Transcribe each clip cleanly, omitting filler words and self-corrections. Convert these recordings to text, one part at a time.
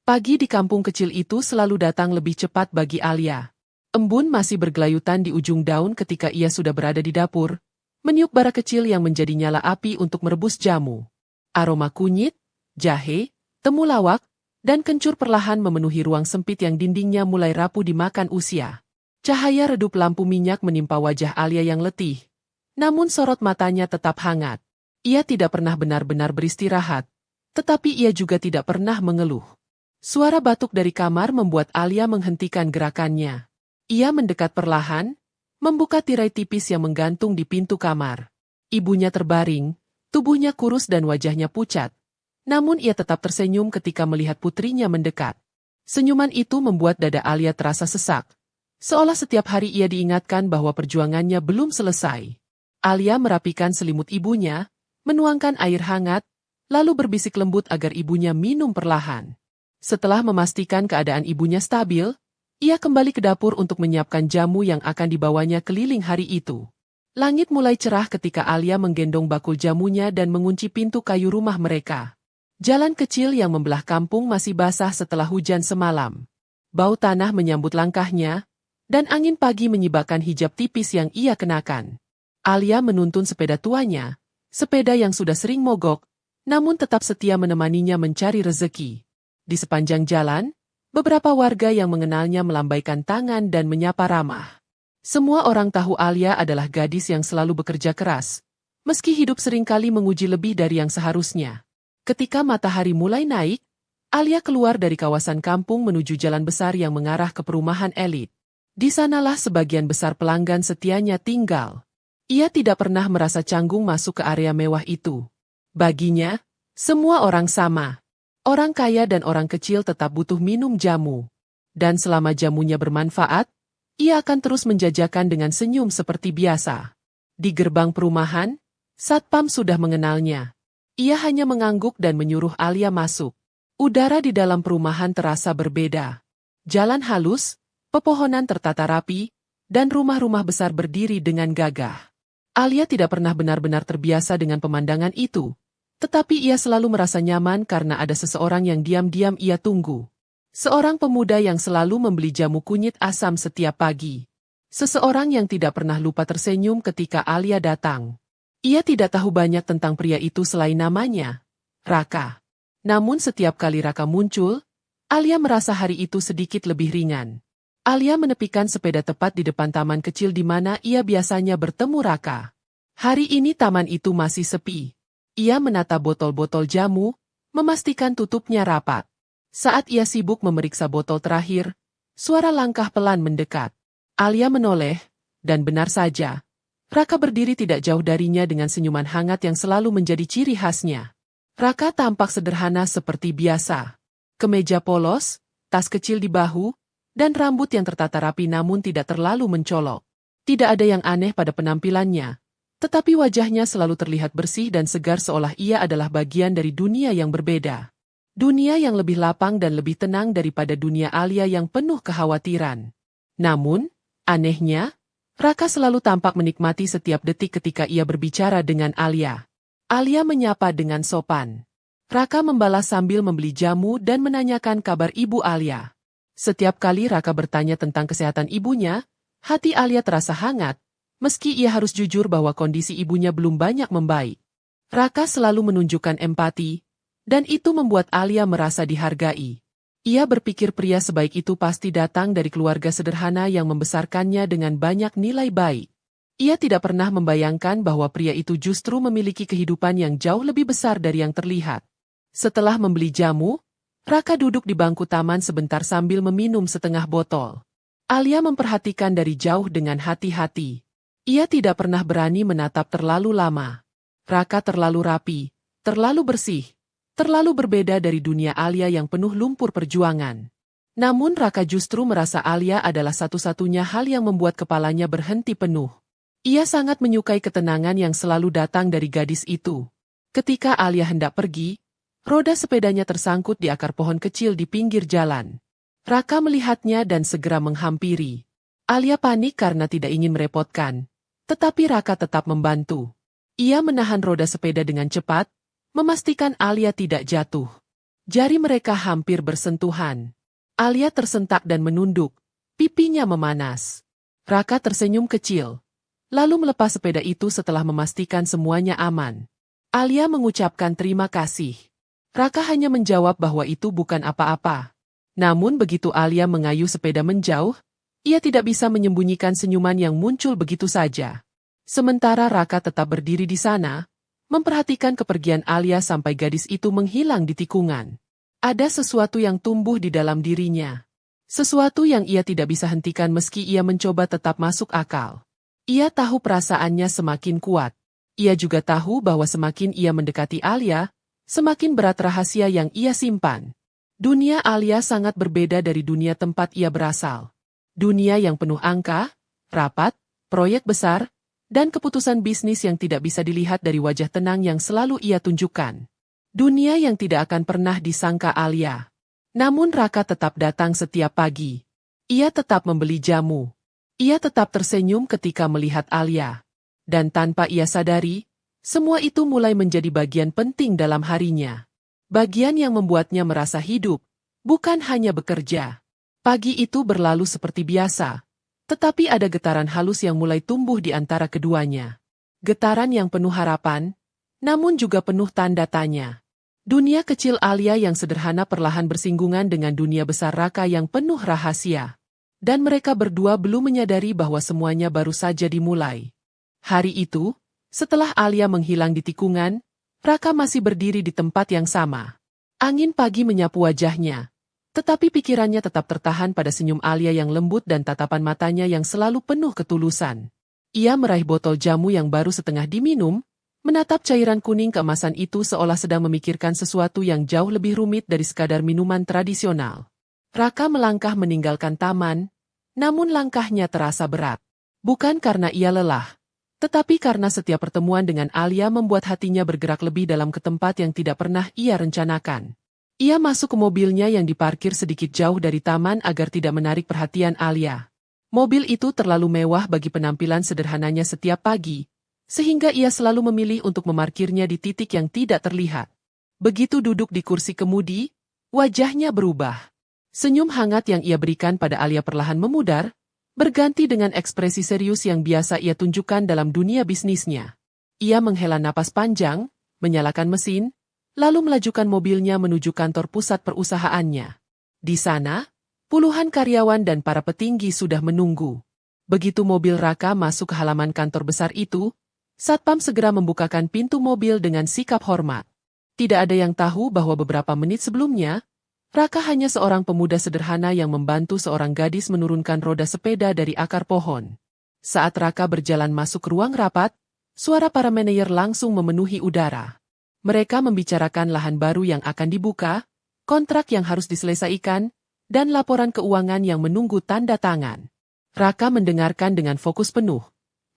Pagi di kampung kecil itu selalu datang lebih cepat bagi Alia. Embun masih bergelayutan di ujung daun ketika ia sudah berada di dapur, meniup bara kecil yang menjadi nyala api untuk merebus jamu. Aroma kunyit, jahe, temulawak, dan kencur perlahan memenuhi ruang sempit yang dindingnya mulai rapuh dimakan usia. Cahaya redup lampu minyak menimpa wajah Alia yang letih, namun sorot matanya tetap hangat. Ia tidak pernah benar-benar beristirahat, tetapi ia juga tidak pernah mengeluh. Suara batuk dari kamar membuat Alia menghentikan gerakannya. Ia mendekat perlahan, membuka tirai tipis yang menggantung di pintu kamar. Ibunya terbaring, tubuhnya kurus dan wajahnya pucat. Namun ia tetap tersenyum ketika melihat putrinya mendekat. Senyuman itu membuat dada Alia terasa sesak. Seolah setiap hari ia diingatkan bahwa perjuangannya belum selesai. Alia merapikan selimut ibunya, menuangkan air hangat, lalu berbisik lembut agar ibunya minum perlahan. Setelah memastikan keadaan ibunya stabil, ia kembali ke dapur untuk menyiapkan jamu yang akan dibawanya keliling hari itu. Langit mulai cerah ketika Alia menggendong bakul jamunya dan mengunci pintu kayu rumah mereka. Jalan kecil yang membelah kampung masih basah setelah hujan semalam. Bau tanah menyambut langkahnya, dan angin pagi menyibakkan hijab tipis yang ia kenakan. Alia menuntun sepeda tuanya, sepeda yang sudah sering mogok, namun tetap setia menemaninya mencari rezeki. Di sepanjang jalan, beberapa warga yang mengenalnya melambaikan tangan dan menyapa ramah. Semua orang tahu Alia adalah gadis yang selalu bekerja keras, meski hidup seringkali menguji lebih dari yang seharusnya. Ketika matahari mulai naik, Alia keluar dari kawasan kampung menuju jalan besar yang mengarah ke perumahan elit. Di sanalah sebagian besar pelanggan setianya tinggal. Ia tidak pernah merasa canggung masuk ke area mewah itu. Baginya, semua orang sama. Orang kaya dan orang kecil tetap butuh minum jamu. Dan selama jamunya bermanfaat, ia akan terus menjajakan dengan senyum seperti biasa. Di gerbang perumahan, satpam sudah mengenalnya. Ia hanya mengangguk dan menyuruh Alia masuk. Udara di dalam perumahan terasa berbeda. Jalan halus, pepohonan tertata rapi, dan rumah-rumah besar berdiri dengan gagah. Alia tidak pernah benar-benar terbiasa dengan pemandangan itu, tetapi ia selalu merasa nyaman karena ada seseorang yang diam-diam ia tunggu. Seorang pemuda yang selalu membeli jamu kunyit asam setiap pagi. Seseorang yang tidak pernah lupa tersenyum ketika Alia datang. Ia tidak tahu banyak tentang pria itu selain namanya, Raka. Namun setiap kali Raka muncul, Alia merasa hari itu sedikit lebih ringan. Alia menepikan sepeda tepat di depan taman kecil di mana ia biasanya bertemu Raka. Hari ini taman itu masih sepi. Ia menata botol-botol jamu, memastikan tutupnya rapat. Saat ia sibuk memeriksa botol terakhir, suara langkah pelan mendekat. Alia menoleh, dan benar saja. Raka berdiri tidak jauh darinya dengan senyuman hangat yang selalu menjadi ciri khasnya. Raka tampak sederhana seperti biasa. Kemeja polos, tas kecil di bahu, dan rambut yang tertata rapi namun tidak terlalu mencolok. Tidak ada yang aneh pada penampilannya, tetapi wajahnya selalu terlihat bersih dan segar seolah ia adalah bagian dari dunia yang berbeda. Dunia yang lebih lapang dan lebih tenang daripada dunia Alia yang penuh kekhawatiran. Namun, anehnya, Raka selalu tampak menikmati setiap detik ketika ia berbicara dengan Alia. Alia menyapa dengan sopan. Raka membalas sambil membeli jamu dan menanyakan kabar ibu Alia. Setiap kali Raka bertanya tentang kesehatan ibunya, hati Alia terasa hangat, meski ia harus jujur bahwa kondisi ibunya belum banyak membaik. Raka selalu menunjukkan empati, dan itu membuat Alia merasa dihargai. Ia berpikir pria sebaik itu pasti datang dari keluarga sederhana yang membesarkannya dengan banyak nilai baik. Ia tidak pernah membayangkan bahwa pria itu justru memiliki kehidupan yang jauh lebih besar dari yang terlihat. Setelah membeli jamu, Raka duduk di bangku taman sebentar sambil meminum setengah botol. Alia memperhatikan dari jauh dengan hati-hati. Ia tidak pernah berani menatap terlalu lama. Raka terlalu rapi, terlalu bersih. Terlalu berbeda dari dunia Alia yang penuh lumpur perjuangan. Namun Raka justru merasa Alia adalah satu-satunya hal yang membuat kepalanya berhenti penuh. Ia sangat menyukai ketenangan yang selalu datang dari gadis itu. Ketika Alia hendak pergi, roda sepedanya tersangkut di akar pohon kecil di pinggir jalan. Raka melihatnya dan segera menghampiri. Alia panik karena tidak ingin merepotkan, tetapi Raka tetap membantu. Ia menahan roda sepeda dengan cepat, memastikan Alia tidak jatuh. Jari mereka hampir bersentuhan. Alia tersentak dan menunduk, pipinya memanas. Raka tersenyum kecil, lalu melepas sepeda itu setelah memastikan semuanya aman. Alia mengucapkan terima kasih. Raka hanya menjawab bahwa itu bukan apa-apa. Namun begitu Alia mengayuh sepeda menjauh, ia tidak bisa menyembunyikan senyuman yang muncul begitu saja. Sementara Raka tetap berdiri di sana, memperhatikan kepergian Alia sampai gadis itu menghilang di tikungan. Ada sesuatu yang tumbuh di dalam dirinya. Sesuatu yang ia tidak bisa hentikan meski ia mencoba tetap masuk akal. Ia tahu perasaannya semakin kuat. Ia juga tahu bahwa semakin ia mendekati Alia, semakin berat rahasia yang ia simpan. Dunia Alia sangat berbeda dari dunia tempat ia berasal. Dunia yang penuh angka, rapat, proyek besar, dan keputusan bisnis yang tidak bisa dilihat dari wajah tenang yang selalu ia tunjukkan. Dunia yang tidak akan pernah disangka Alia. Namun Raka tetap datang setiap pagi. Ia tetap membeli jamu. Ia tetap tersenyum ketika melihat Alia. Dan tanpa ia sadari, semua itu mulai menjadi bagian penting dalam harinya. Bagian yang membuatnya merasa hidup, bukan hanya bekerja. Pagi itu berlalu seperti biasa, tetapi ada getaran halus yang mulai tumbuh di antara keduanya. Getaran yang penuh harapan, namun juga penuh tanda tanya. Dunia kecil Alia yang sederhana perlahan bersinggungan dengan dunia besar Raka yang penuh rahasia. Dan mereka berdua belum menyadari bahwa semuanya baru saja dimulai. Hari itu, setelah Alia menghilang di tikungan, Raka masih berdiri di tempat yang sama. Angin pagi menyapu wajahnya, tetapi pikirannya tetap tertahan pada senyum Alia yang lembut dan tatapan matanya yang selalu penuh ketulusan. Ia meraih botol jamu yang baru setengah diminum, menatap cairan kuning keemasan itu seolah sedang memikirkan sesuatu yang jauh lebih rumit dari sekadar minuman tradisional. Raka melangkah meninggalkan taman, namun langkahnya terasa berat. Bukan karena ia lelah, tetapi karena setiap pertemuan dengan Alia membuat hatinya bergerak lebih dalam ke tempat yang tidak pernah ia rencanakan. Ia masuk ke mobilnya yang diparkir sedikit jauh dari taman agar tidak menarik perhatian Alia. Mobil itu terlalu mewah bagi penampilan sederhananya setiap pagi, sehingga ia selalu memilih untuk memarkirnya di titik yang tidak terlihat. Begitu duduk di kursi kemudi, wajahnya berubah. Senyum hangat yang ia berikan pada Alia perlahan memudar, berganti dengan ekspresi serius yang biasa ia tunjukkan dalam dunia bisnisnya. Ia menghela napas panjang, menyalakan mesin, lalu melajukan mobilnya menuju kantor pusat perusahaannya. Di sana, puluhan karyawan dan para petinggi sudah menunggu. Begitu mobil Raka masuk ke halaman kantor besar itu, Satpam segera membukakan pintu mobil dengan sikap hormat. Tidak ada yang tahu bahwa beberapa menit sebelumnya, Raka hanya seorang pemuda sederhana yang membantu seorang gadis menurunkan roda sepeda dari akar pohon. Saat Raka berjalan masuk ke ruang rapat, suara para manajer langsung memenuhi udara. Mereka membicarakan lahan baru yang akan dibuka, kontrak yang harus diselesaikan, dan laporan keuangan yang menunggu tanda tangan. Raka mendengarkan dengan fokus penuh.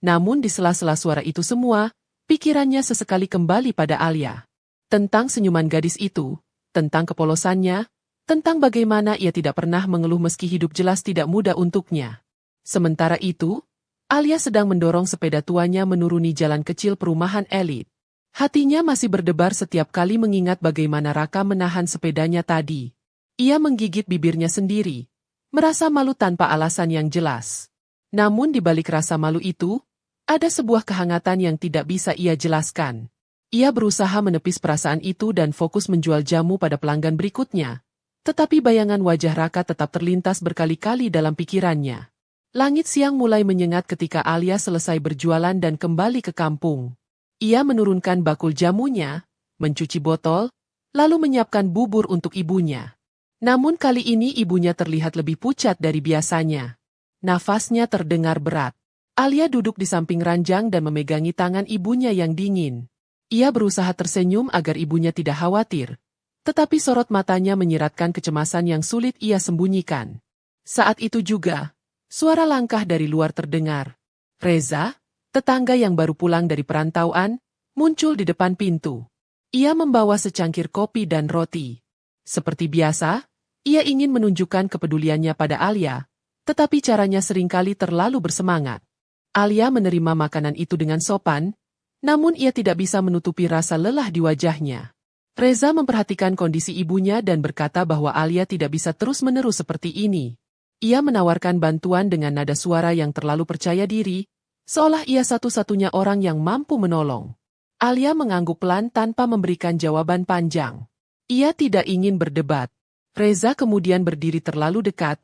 Namun di sela-sela suara itu semua, pikirannya sesekali kembali pada Alia. Tentang senyuman gadis itu, tentang kepolosannya, tentang bagaimana ia tidak pernah mengeluh meski hidup jelas tidak mudah untuknya. Sementara itu, Alia sedang mendorong sepeda tuanya menuruni jalan kecil perumahan elit. Hatinya masih berdebar setiap kali mengingat bagaimana Raka menahan sepedanya tadi. Ia menggigit bibirnya sendiri, merasa malu tanpa alasan yang jelas. Namun di balik rasa malu itu, ada sebuah kehangatan yang tidak bisa ia jelaskan. Ia berusaha menepis perasaan itu dan fokus menjual jamu pada pelanggan berikutnya. Tetapi bayangan wajah Raka tetap terlintas berkali-kali dalam pikirannya. Langit siang mulai menyengat ketika Alia selesai berjualan dan kembali ke kampung. Ia menurunkan bakul jamunya, mencuci botol, lalu menyiapkan bubur untuk ibunya. Namun kali ini ibunya terlihat lebih pucat dari biasanya. Nafasnya terdengar berat. Alia duduk di samping ranjang dan memegangi tangan ibunya yang dingin. Ia berusaha tersenyum agar ibunya tidak khawatir. Tetapi sorot matanya menyiratkan kecemasan yang sulit ia sembunyikan. Saat itu juga, suara langkah dari luar terdengar. Reza, tetangga yang baru pulang dari perantauan, muncul di depan pintu. Ia membawa secangkir kopi dan roti. Seperti biasa, ia ingin menunjukkan kepeduliannya pada Alia, tetapi caranya seringkali terlalu bersemangat. Alia menerima makanan itu dengan sopan, namun ia tidak bisa menutupi rasa lelah di wajahnya. Reza memperhatikan kondisi ibunya dan berkata bahwa Alia tidak bisa terus-menerus seperti ini. Ia menawarkan bantuan dengan nada suara yang terlalu percaya diri, seolah ia satu-satunya orang yang mampu menolong. Alia mengangguk pelan tanpa memberikan jawaban panjang. Ia tidak ingin berdebat. Reza kemudian berdiri terlalu dekat,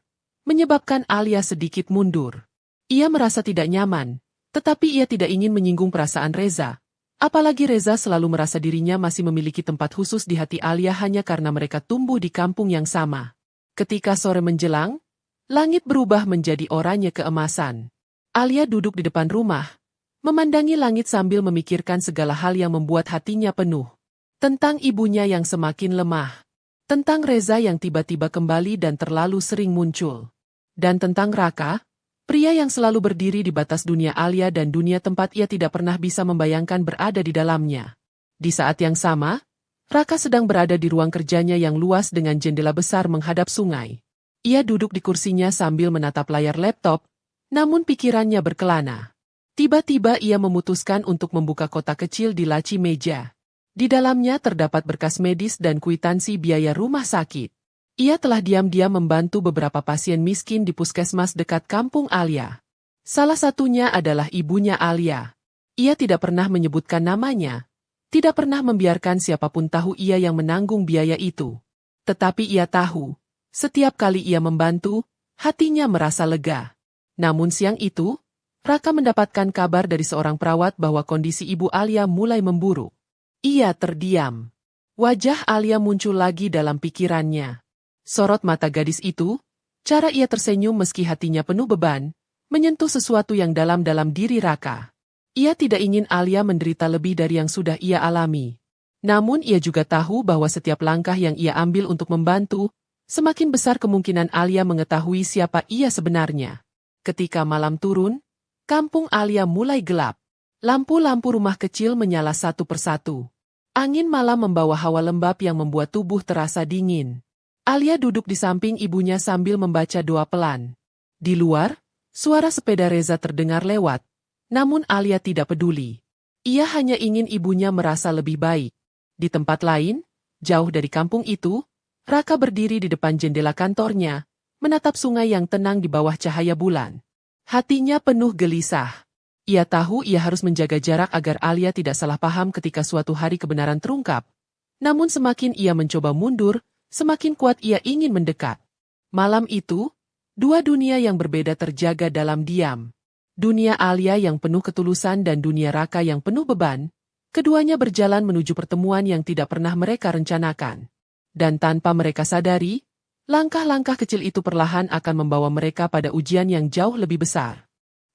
menyebabkan Alia sedikit mundur. Ia merasa tidak nyaman, tetapi ia tidak ingin menyinggung perasaan Reza. Apalagi Reza selalu merasa dirinya masih memiliki tempat khusus di hati Alia hanya karena mereka tumbuh di kampung yang sama. Ketika sore menjelang, langit berubah menjadi oranye keemasan. Alia duduk di depan rumah, memandangi langit sambil memikirkan segala hal yang membuat hatinya penuh. Tentang ibunya yang semakin lemah. Tentang Reza yang tiba-tiba kembali dan terlalu sering muncul. Dan tentang Raka, pria yang selalu berdiri di batas dunia Alia dan dunia tempat ia tidak pernah bisa membayangkan berada di dalamnya. Di saat yang sama, Raka sedang berada di ruang kerjanya yang luas dengan jendela besar menghadap sungai. Ia duduk di kursinya sambil menatap layar laptop, namun pikirannya berkelana. Tiba-tiba ia memutuskan untuk membuka kotak kecil di laci meja. Di dalamnya terdapat berkas medis dan kwitansi biaya rumah sakit. Ia telah diam-diam membantu beberapa pasien miskin di puskesmas dekat kampung Alia. Salah satunya adalah ibunya Alia. Ia tidak pernah menyebutkan namanya, tidak pernah membiarkan siapapun tahu ia yang menanggung biaya itu. Tetapi ia tahu, setiap kali ia membantu, hatinya merasa lega. Namun siang itu, Raka mendapatkan kabar dari seorang perawat bahwa kondisi ibu Alia mulai memburuk. Ia terdiam. Wajah Alia muncul lagi dalam pikirannya. Sorot mata gadis itu, cara ia tersenyum meski hatinya penuh beban, menyentuh sesuatu yang dalam-dalam diri Raka. Ia tidak ingin Alia menderita lebih dari yang sudah ia alami. Namun ia juga tahu bahwa setiap langkah yang ia ambil untuk membantu, semakin besar kemungkinan Alia mengetahui siapa ia sebenarnya. Ketika malam turun, kampung Alia mulai gelap. Lampu-lampu rumah kecil menyala satu persatu. Angin malam membawa hawa lembab yang membuat tubuh terasa dingin. Alia duduk di samping ibunya sambil membaca doa pelan. Di luar, suara sepeda Reza terdengar lewat, namun Alia tidak peduli. Ia hanya ingin ibunya merasa lebih baik. Di tempat lain, jauh dari kampung itu, Raka berdiri di depan jendela kantornya, menatap sungai yang tenang di bawah cahaya bulan. Hatinya penuh gelisah. Ia tahu ia harus menjaga jarak agar Alia tidak salah paham ketika suatu hari kebenaran terungkap. Namun semakin ia mencoba mundur, semakin kuat ia ingin mendekat. Malam itu, dua dunia yang berbeda terjaga dalam diam. Dunia Alia yang penuh ketulusan dan dunia Raka yang penuh beban. Keduanya berjalan menuju pertemuan yang tidak pernah mereka rencanakan. Dan tanpa mereka sadari, langkah-langkah kecil itu perlahan akan membawa mereka pada ujian yang jauh lebih besar.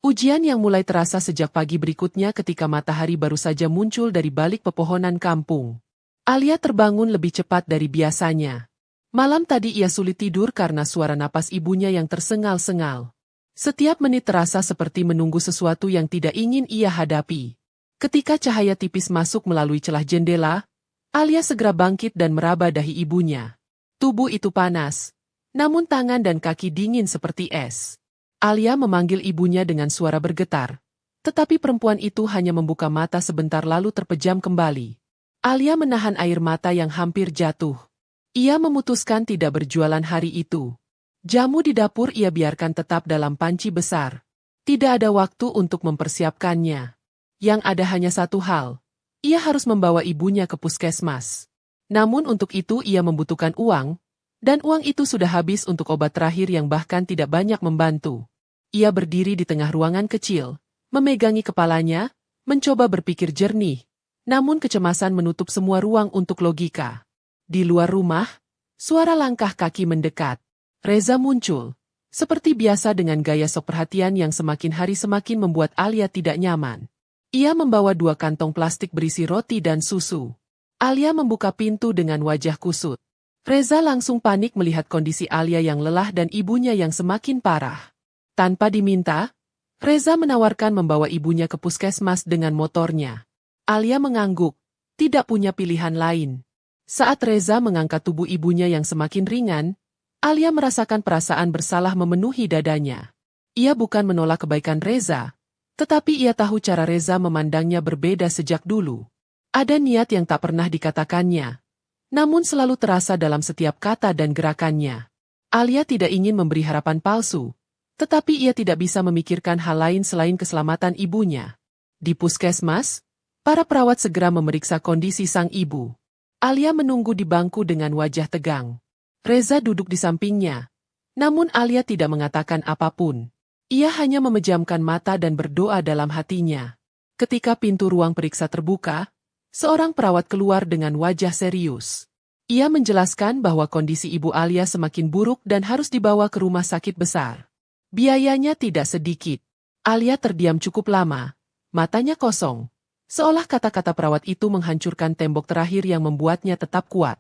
Ujian yang mulai terasa sejak pagi berikutnya ketika matahari baru saja muncul dari balik pepohonan kampung. Alia terbangun lebih cepat dari biasanya. Malam tadi ia sulit tidur karena suara napas ibunya yang tersengal-sengal. Setiap menit terasa seperti menunggu sesuatu yang tidak ingin ia hadapi. Ketika cahaya tipis masuk melalui celah jendela, Alia segera bangkit dan meraba dahi ibunya. Tubuh itu panas, namun tangan dan kaki dingin seperti es. Alia memanggil ibunya dengan suara bergetar. Tetapi perempuan itu hanya membuka mata sebentar lalu terpejam kembali. Alia menahan air mata yang hampir jatuh. Ia memutuskan tidak berjualan hari itu. Jamu di dapur ia biarkan tetap dalam panci besar. Tidak ada waktu untuk mempersiapkannya. Yang ada hanya satu hal. Ia harus membawa ibunya ke puskesmas. Namun untuk itu ia membutuhkan uang, dan uang itu sudah habis untuk obat terakhir yang bahkan tidak banyak membantu. Ia berdiri di tengah ruangan kecil, memegangi kepalanya, mencoba berpikir jernih, namun kecemasan menutup semua ruang untuk logika. Di luar rumah, suara langkah kaki mendekat. Reza muncul, seperti biasa dengan gaya sok perhatian yang semakin hari semakin membuat Alia tidak nyaman. Ia membawa 2 kantong plastik berisi roti dan susu. Alia membuka pintu dengan wajah kusut. Reza langsung panik melihat kondisi Alia yang lelah dan ibunya yang semakin parah. Tanpa diminta, Reza menawarkan membawa ibunya ke puskesmas dengan motornya. Alia mengangguk, tidak punya pilihan lain. Saat Reza mengangkat tubuh ibunya yang semakin ringan, Alia merasakan perasaan bersalah memenuhi dadanya. Ia bukan menolak kebaikan Reza, tetapi ia tahu cara Reza memandangnya berbeda sejak dulu. Ada niat yang tak pernah dikatakannya. namun selalu terasa dalam setiap kata dan gerakannya. Alia tidak ingin memberi harapan palsu, tetapi ia tidak bisa memikirkan hal lain selain keselamatan ibunya. Di puskesmas, para perawat segera memeriksa kondisi sang ibu. Alia menunggu di bangku dengan wajah tegang. Reza duduk di sampingnya, namun Alia tidak mengatakan apapun. Ia hanya memejamkan mata dan berdoa dalam hatinya. Ketika pintu ruang periksa terbuka, seorang perawat keluar dengan wajah serius. Ia menjelaskan bahwa kondisi ibu Alia semakin buruk dan harus dibawa ke rumah sakit besar. Biayanya tidak sedikit. Alia terdiam cukup lama, matanya kosong. Seolah kata-kata perawat itu menghancurkan tembok terakhir yang membuatnya tetap kuat.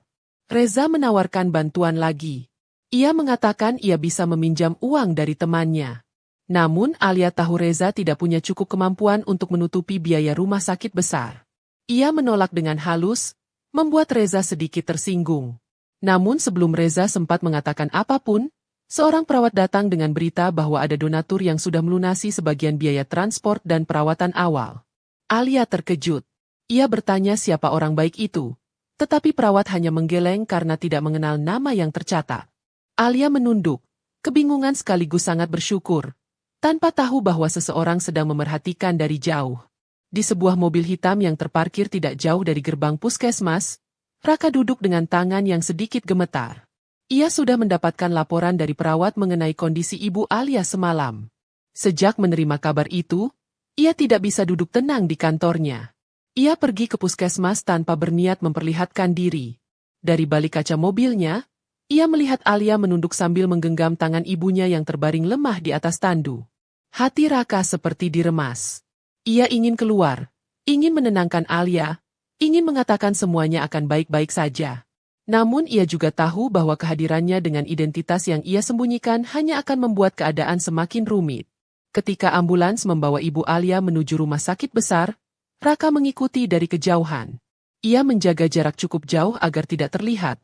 Reza menawarkan bantuan lagi. Ia mengatakan ia bisa meminjam uang dari temannya. Namun Alia tahu Reza tidak punya cukup kemampuan untuk menutupi biaya rumah sakit besar. Ia menolak dengan halus, membuat Reza sedikit tersinggung. Namun sebelum Reza sempat mengatakan apapun, seorang perawat datang dengan berita bahwa ada donatur yang sudah melunasi sebagian biaya transport dan perawatan awal. Alia terkejut. Ia bertanya siapa orang baik itu, tetapi perawat hanya menggeleng karena tidak mengenal nama yang tercatat. Alia menunduk, kebingungan sekaligus sangat bersyukur, tanpa tahu bahwa seseorang sedang memerhatikan dari jauh. Di sebuah mobil hitam yang terparkir tidak jauh dari gerbang puskesmas, Raka duduk dengan tangan yang sedikit gemetar. Ia sudah mendapatkan laporan dari perawat mengenai kondisi ibu Alia semalam. Sejak menerima kabar itu, ia tidak bisa duduk tenang di kantornya. Ia pergi ke puskesmas tanpa berniat memperlihatkan diri. Dari balik kaca mobilnya, ia melihat Alia menunduk sambil menggenggam tangan ibunya yang terbaring lemah di atas tandu. Hati Raka seperti diremas. Ia ingin keluar, ingin menenangkan Alia, ingin mengatakan semuanya akan baik-baik saja. Namun ia juga tahu bahwa kehadirannya dengan identitas yang ia sembunyikan hanya akan membuat keadaan semakin rumit. Ketika ambulans membawa ibu Alia menuju rumah sakit besar, Raka mengikuti dari kejauhan. Ia menjaga jarak cukup jauh agar tidak terlihat,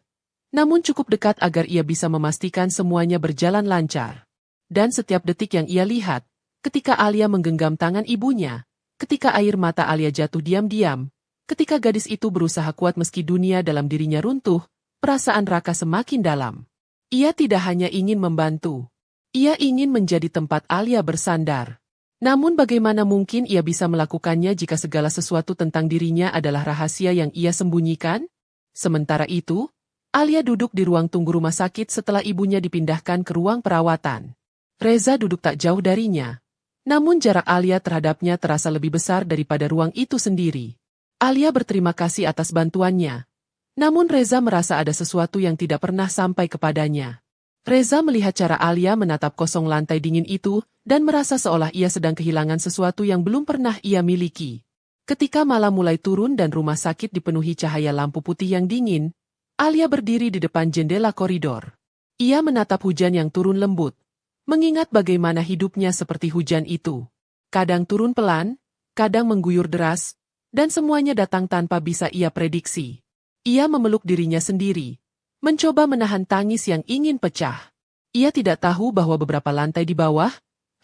namun cukup dekat agar ia bisa memastikan semuanya berjalan lancar. Dan setiap detik yang ia lihat, ketika Alia menggenggam tangan ibunya, ketika air mata Alia jatuh diam-diam, ketika gadis itu berusaha kuat meski dunia dalam dirinya runtuh, perasaan Raka semakin dalam. Ia tidak hanya ingin membantu. Ia ingin menjadi tempat Alia bersandar. Namun bagaimana mungkin ia bisa melakukannya jika segala sesuatu tentang dirinya adalah rahasia yang ia sembunyikan? Sementara itu, Alia duduk di ruang tunggu rumah sakit setelah ibunya dipindahkan ke ruang perawatan. Reza duduk tak jauh darinya. Namun jarak Alia terhadapnya terasa lebih besar daripada ruang itu sendiri. Alia berterima kasih atas bantuannya. Namun Reza merasa ada sesuatu yang tidak pernah sampai kepadanya. Reza melihat cara Alia menatap kosong lantai dingin itu, dan merasa seolah ia sedang kehilangan sesuatu yang belum pernah ia miliki. Ketika malam mulai turun dan rumah sakit dipenuhi cahaya lampu putih yang dingin, Alia berdiri di depan jendela koridor. Ia menatap hujan yang turun lembut, mengingat bagaimana hidupnya seperti hujan itu. Kadang turun pelan, kadang mengguyur deras, dan semuanya datang tanpa bisa ia prediksi. Ia memeluk dirinya sendiri, mencoba menahan tangis yang ingin pecah. Ia tidak tahu bahwa beberapa lantai di bawah,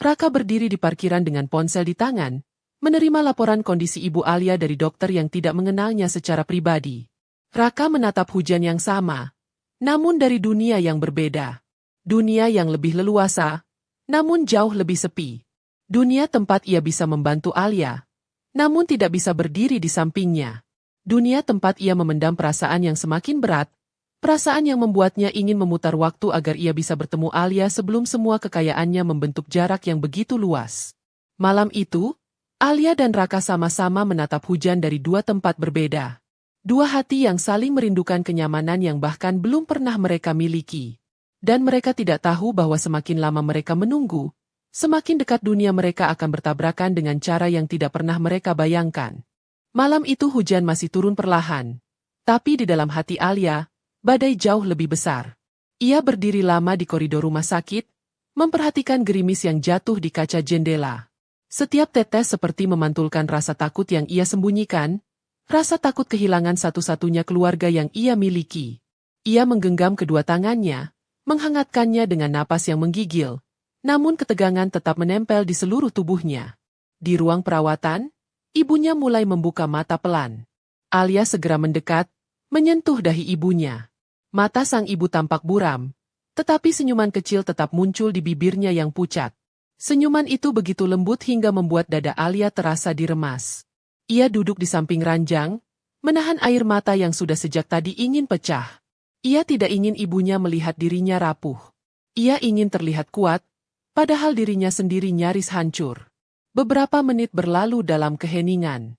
Raka berdiri di parkiran dengan ponsel di tangan, menerima laporan kondisi ibu Alia dari dokter yang tidak mengenalnya secara pribadi. Raka menatap hujan yang sama, namun dari dunia yang berbeda. Dunia yang lebih leluasa, namun jauh lebih sepi. Dunia tempat ia bisa membantu Alia, namun tidak bisa berdiri di sampingnya. Dunia tempat ia memendam perasaan yang semakin berat, perasaan yang membuatnya ingin memutar waktu agar ia bisa bertemu Alia sebelum semua kekayaannya membentuk jarak yang begitu luas. Malam itu, Alia dan Raka sama-sama menatap hujan dari dua tempat berbeda. Dua hati yang saling merindukan kenyamanan yang bahkan belum pernah mereka miliki. Dan mereka tidak tahu bahwa semakin lama mereka menunggu, semakin dekat dunia mereka akan bertabrakan dengan cara yang tidak pernah mereka bayangkan. Malam itu hujan masih turun perlahan. Tapi di dalam hati Alia, badai jauh lebih besar. Ia berdiri lama di koridor rumah sakit, memperhatikan gerimis yang jatuh di kaca jendela. Setiap tetes seperti memantulkan rasa takut yang ia sembunyikan, rasa takut kehilangan satu-satunya keluarga yang ia miliki. Ia menggenggam kedua tangannya, menghangatkannya dengan napas yang menggigil, namun ketegangan tetap menempel di seluruh tubuhnya. Di ruang perawatan, ibunya mulai membuka mata pelan. Alia segera mendekat, menyentuh dahi ibunya. Mata sang ibu tampak buram, tetapi senyuman kecil tetap muncul di bibirnya yang pucat. Senyuman itu begitu lembut hingga membuat dada Alia terasa diremas. Ia duduk di samping ranjang, menahan air mata yang sudah sejak tadi ingin pecah. Ia tidak ingin ibunya melihat dirinya rapuh. Ia ingin terlihat kuat, padahal dirinya sendiri nyaris hancur. Beberapa menit berlalu dalam keheningan.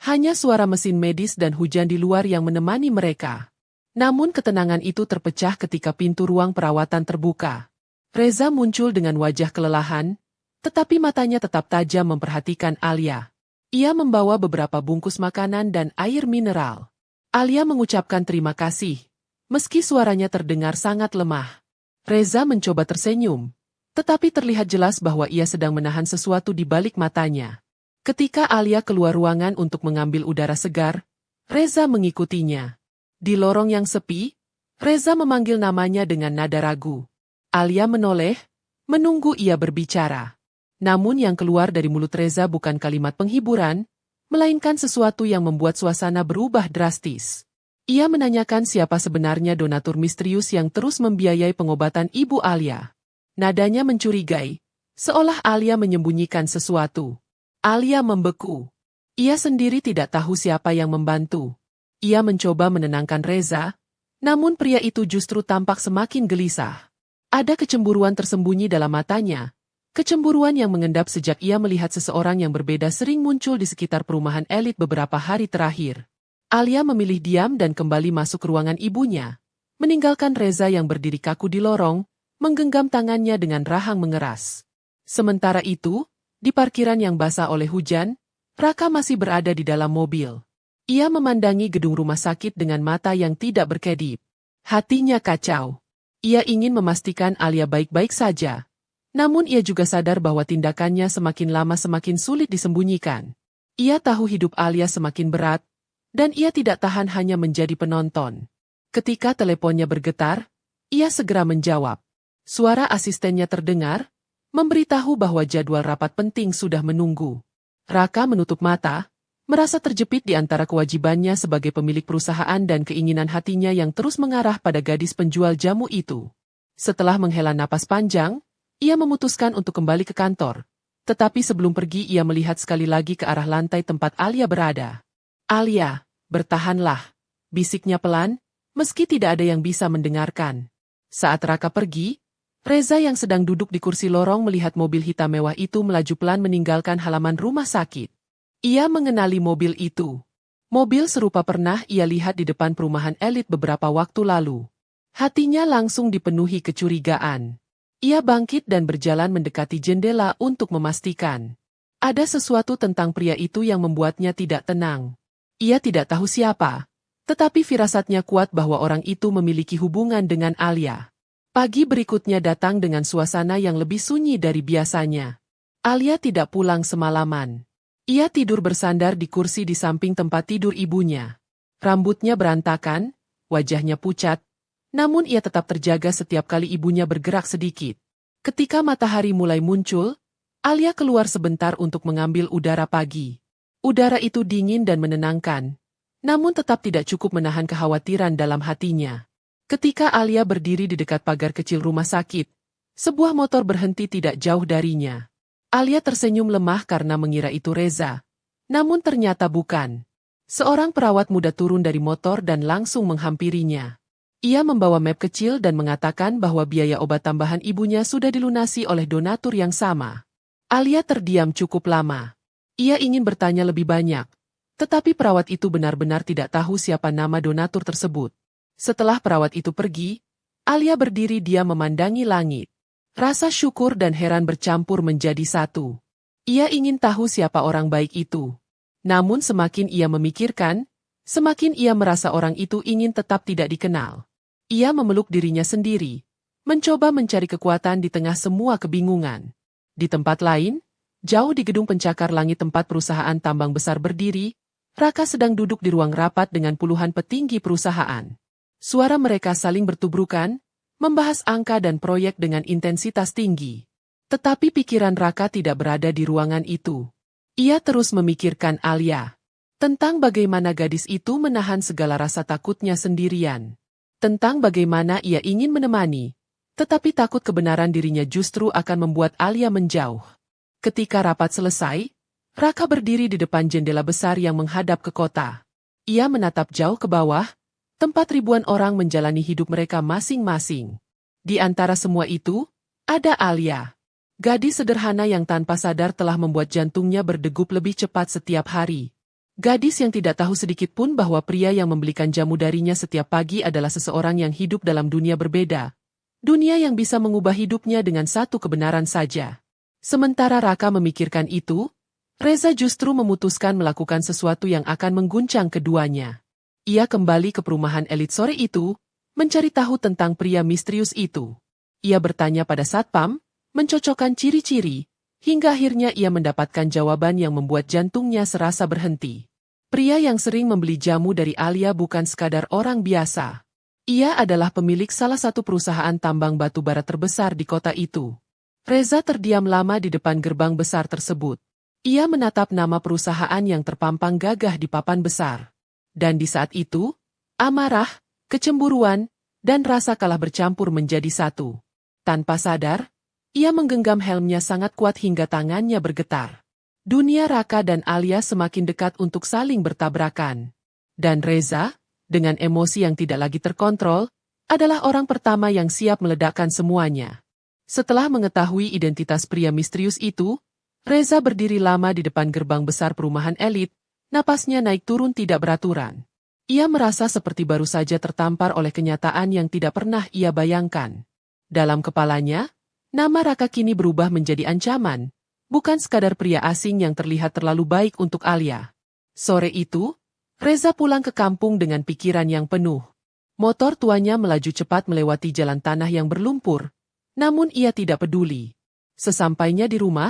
Hanya suara mesin medis dan hujan di luar yang menemani mereka. Namun ketenangan itu terpecah ketika pintu ruang perawatan terbuka. Reza muncul dengan wajah kelelahan, tetapi matanya tetap tajam memperhatikan Alia. Ia membawa beberapa bungkus makanan dan air mineral. Alia mengucapkan terima kasih, meski suaranya terdengar sangat lemah. Reza mencoba tersenyum, tetapi terlihat jelas bahwa ia sedang menahan sesuatu di balik matanya. Ketika Alia keluar ruangan untuk mengambil udara segar, Reza mengikutinya. Di lorong yang sepi, Reza memanggil namanya dengan nada ragu. Alia menoleh, menunggu ia berbicara. Namun yang keluar dari mulut Reza bukan kalimat penghiburan, melainkan sesuatu yang membuat suasana berubah drastis. Ia menanyakan siapa sebenarnya donatur misterius yang terus membiayai pengobatan ibu Alia. Nadanya mencurigai, seolah Alia menyembunyikan sesuatu. Alia membeku. Ia sendiri tidak tahu siapa yang membantu. Ia mencoba menenangkan Reza, namun pria itu justru tampak semakin gelisah. Ada kecemburuan tersembunyi dalam matanya, kecemburuan yang mengendap sejak ia melihat seseorang yang berbeda sering muncul di sekitar perumahan elit beberapa hari terakhir. Alia memilih diam dan kembali masuk ke ruangan ibunya, meninggalkan Reza yang berdiri kaku di lorong, menggenggam tangannya dengan rahang mengeras. Sementara itu, di parkiran yang basah oleh hujan, Raka masih berada di dalam mobil. Ia memandangi gedung rumah sakit dengan mata yang tidak berkedip. Hatinya kacau. Ia ingin memastikan Alia baik-baik saja. Namun ia juga sadar bahwa tindakannya semakin lama semakin sulit disembunyikan. Ia tahu hidup Alia semakin berat, dan ia tidak tahan hanya menjadi penonton. Ketika teleponnya bergetar, ia segera menjawab. Suara asistennya terdengar, memberitahu bahwa jadwal rapat penting sudah menunggu. Raka menutup mata, merasa terjepit di antara kewajibannya sebagai pemilik perusahaan dan keinginan hatinya yang terus mengarah pada gadis penjual jamu itu. Setelah menghela napas panjang, ia memutuskan untuk kembali ke kantor. Tetapi sebelum pergi ia melihat sekali lagi ke arah lantai tempat Alia berada. Alia, bertahanlah, bisiknya pelan, meski tidak ada yang bisa mendengarkan. Saat Raka pergi, Reza yang sedang duduk di kursi lorong melihat mobil hitam mewah itu melaju pelan meninggalkan halaman rumah sakit. Ia mengenali mobil itu. Mobil serupa pernah ia lihat di depan perumahan elit beberapa waktu lalu. Hatinya langsung dipenuhi kecurigaan. Ia bangkit dan berjalan mendekati jendela untuk memastikan. Ada sesuatu tentang pria itu yang membuatnya tidak tenang. Ia tidak tahu siapa, tetapi firasatnya kuat bahwa orang itu memiliki hubungan dengan Alia. Pagi berikutnya datang dengan suasana yang lebih sunyi dari biasanya. Alia tidak pulang semalaman. Ia tidur bersandar di kursi di samping tempat tidur ibunya. Rambutnya berantakan, wajahnya pucat, namun ia tetap terjaga setiap kali ibunya bergerak sedikit. Ketika matahari mulai muncul, Alia keluar sebentar untuk mengambil udara pagi. Udara itu dingin dan menenangkan, namun tetap tidak cukup menahan kekhawatiran dalam hatinya. Ketika Alia berdiri di dekat pagar kecil rumah sakit, sebuah motor berhenti tidak jauh darinya. Alia tersenyum lemah karena mengira itu Reza. Namun ternyata bukan. Seorang perawat muda turun dari motor dan langsung menghampirinya. Ia membawa map kecil dan mengatakan bahwa biaya obat tambahan ibunya sudah dilunasi oleh donatur yang sama. Alia terdiam cukup lama. Ia ingin bertanya lebih banyak. Tetapi perawat itu benar-benar tidak tahu siapa nama donatur tersebut. Setelah perawat itu pergi, Alia berdiri diam memandangi langit. Rasa syukur dan heran bercampur menjadi satu. Ia ingin tahu siapa orang baik itu. Namun semakin ia memikirkan, semakin ia merasa orang itu ingin tetap tidak dikenal. Ia memeluk dirinya sendiri, mencoba mencari kekuatan di tengah semua kebingungan. Di tempat lain, jauh di gedung pencakar langit tempat perusahaan tambang besar berdiri, Raka sedang duduk di ruang rapat dengan puluhan petinggi perusahaan. Suara mereka saling bertubrukan, membahas angka dan proyek dengan intensitas tinggi. Tetapi pikiran Raka tidak berada di ruangan itu. Ia terus memikirkan Alia. Tentang bagaimana gadis itu menahan segala rasa takutnya sendirian. Tentang bagaimana ia ingin menemani, tetapi takut kebenaran dirinya justru akan membuat Alia menjauh. Ketika rapat selesai, Raka berdiri di depan jendela besar yang menghadap ke kota. Ia menatap jauh ke bawah, tempat ribuan orang menjalani hidup mereka masing-masing. Di antara semua itu, ada Alia. Gadis sederhana yang tanpa sadar telah membuat jantungnya berdegup lebih cepat setiap hari. Gadis yang tidak tahu sedikit pun bahwa pria yang membelikan jamu darinya setiap pagi adalah seseorang yang hidup dalam dunia berbeda. Dunia yang bisa mengubah hidupnya dengan satu kebenaran saja. Sementara Raka memikirkan itu, Reza justru memutuskan melakukan sesuatu yang akan mengguncang keduanya. Ia kembali ke perumahan elit sore itu, mencari tahu tentang pria misterius itu. Ia bertanya pada satpam, mencocokkan ciri-ciri, hingga akhirnya ia mendapatkan jawaban yang membuat jantungnya serasa berhenti. Pria yang sering membeli jamu dari Alia bukan sekadar orang biasa. Ia adalah pemilik salah satu perusahaan tambang batu bara terbesar di kota itu. Reza terdiam lama di depan gerbang besar tersebut. Ia menatap nama perusahaan yang terpampang gagah di papan besar. Dan di saat itu, amarah, kecemburuan, dan rasa kalah bercampur menjadi satu. Tanpa sadar, ia menggenggam helmnya sangat kuat hingga tangannya bergetar. Dunia Raka dan Alia semakin dekat untuk saling bertabrakan. Dan Reza, dengan emosi yang tidak lagi terkontrol, adalah orang pertama yang siap meledakkan semuanya. Setelah mengetahui identitas pria misterius itu, Reza berdiri lama di depan gerbang besar perumahan elit, napasnya naik turun tidak beraturan. Ia merasa seperti baru saja tertampar oleh kenyataan yang tidak pernah ia bayangkan. Dalam kepalanya, nama Raka kini berubah menjadi ancaman, bukan sekadar pria asing yang terlihat terlalu baik untuk Alia. Sore itu, Reza pulang ke kampung dengan pikiran yang penuh. Motor tuanya melaju cepat melewati jalan tanah yang berlumpur, namun ia tidak peduli. Sesampainya di rumah,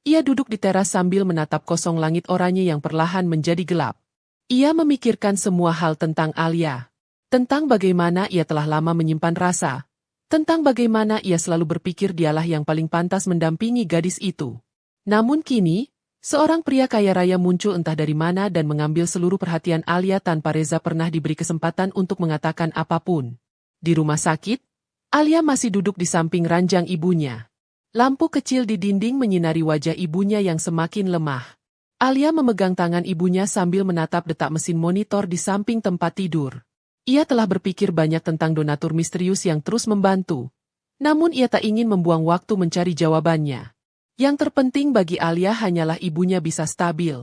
ia duduk di teras sambil menatap kosong langit oranye yang perlahan menjadi gelap. Ia memikirkan semua hal tentang Alia, tentang bagaimana ia telah lama menyimpan rasa, tentang bagaimana ia selalu berpikir dialah yang paling pantas mendampingi gadis itu. Namun kini, seorang pria kaya raya muncul entah dari mana dan mengambil seluruh perhatian Alia tanpa Reza pernah diberi kesempatan untuk mengatakan apapun. Di rumah sakit, Alia masih duduk di samping ranjang ibunya. Lampu kecil di dinding menyinari wajah ibunya yang semakin lemah. Alia memegang tangan ibunya sambil menatap detak mesin monitor di samping tempat tidur. Ia telah berpikir banyak tentang donatur misterius yang terus membantu. Namun ia tak ingin membuang waktu mencari jawabannya. Yang terpenting bagi Alia hanyalah ibunya bisa stabil.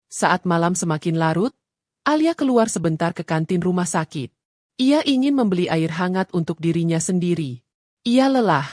Saat malam semakin larut, Alia keluar sebentar ke kantin rumah sakit. Ia ingin membeli air hangat untuk dirinya sendiri. Ia lelah,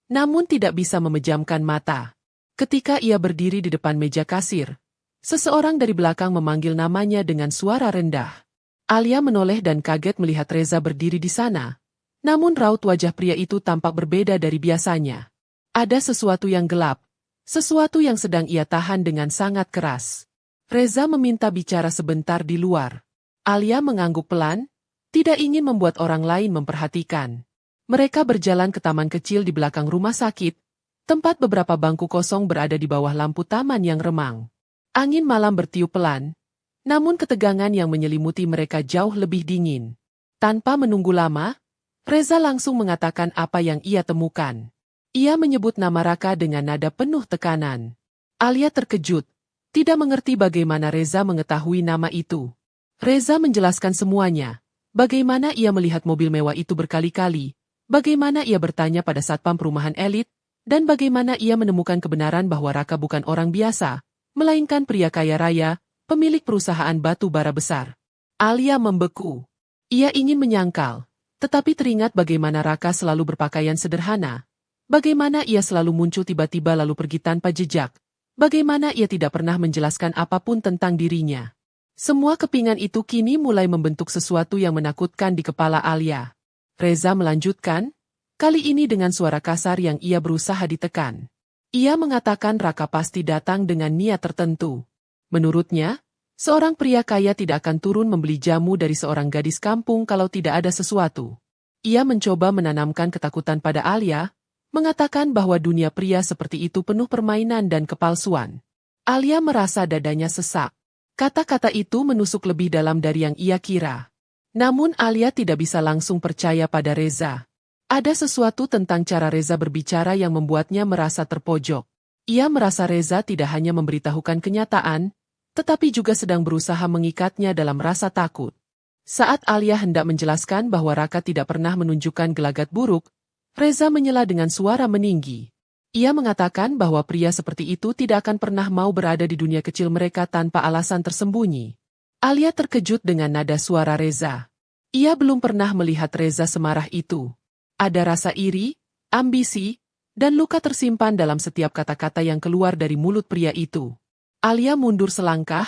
namun tidak bisa memejamkan mata. Ketika ia berdiri di depan meja kasir, seseorang dari belakang memanggil namanya dengan suara rendah. Alia menoleh dan kaget melihat Reza berdiri di sana. Namun raut wajah pria itu tampak berbeda dari biasanya. Ada sesuatu yang gelap, sesuatu yang sedang ia tahan dengan sangat keras. Reza meminta bicara sebentar di luar. Alia mengangguk pelan, tidak ingin membuat orang lain memperhatikan. Mereka berjalan ke taman kecil di belakang rumah sakit, tempat beberapa bangku kosong berada di bawah lampu taman yang remang. Angin malam bertiup pelan, namun ketegangan yang menyelimuti mereka jauh lebih dingin. Tanpa menunggu lama, Reza langsung mengatakan apa yang ia temukan. Ia menyebut nama Raka dengan nada penuh tekanan. Alia terkejut, tidak mengerti bagaimana Reza mengetahui nama itu. Reza menjelaskan semuanya, bagaimana ia melihat mobil mewah itu berkali-kali, bagaimana ia bertanya pada satpam perumahan elit, dan bagaimana ia menemukan kebenaran bahwa Raka bukan orang biasa, melainkan pria kaya raya, pemilik perusahaan batu bara besar. Alia membeku. Ia ingin menyangkal, tetapi teringat bagaimana Raka selalu berpakaian sederhana, bagaimana ia selalu muncul tiba-tiba lalu pergi tanpa jejak, bagaimana ia tidak pernah menjelaskan apapun tentang dirinya. Semua kepingan itu kini mulai membentuk sesuatu yang menakutkan di kepala Alia. Reza melanjutkan, kali ini dengan suara kasar yang ia berusaha ditekan. Ia mengatakan Raka pasti datang dengan niat tertentu. Menurutnya, seorang pria kaya tidak akan turun membeli jamu dari seorang gadis kampung kalau tidak ada sesuatu. Ia mencoba menanamkan ketakutan pada Alia, mengatakan bahwa dunia pria seperti itu penuh permainan dan kepalsuan. Alia merasa dadanya sesak. Kata-kata itu menusuk lebih dalam dari yang ia kira. Namun Alia tidak bisa langsung percaya pada Reza. Ada sesuatu tentang cara Reza berbicara yang membuatnya merasa terpojok. Ia merasa Reza tidak hanya memberitahukan kenyataan, tetapi juga sedang berusaha mengikatnya dalam rasa takut. Saat Alia hendak menjelaskan bahwa Raka tidak pernah menunjukkan gelagat buruk, Reza menyela dengan suara meninggi. Ia mengatakan bahwa pria seperti itu tidak akan pernah mau berada di dunia kecil mereka tanpa alasan tersembunyi. Alia terkejut dengan nada suara Reza. Ia belum pernah melihat Reza semarah itu. Ada rasa iri, ambisi, dan luka tersimpan dalam setiap kata-kata yang keluar dari mulut pria itu. Alia mundur selangkah,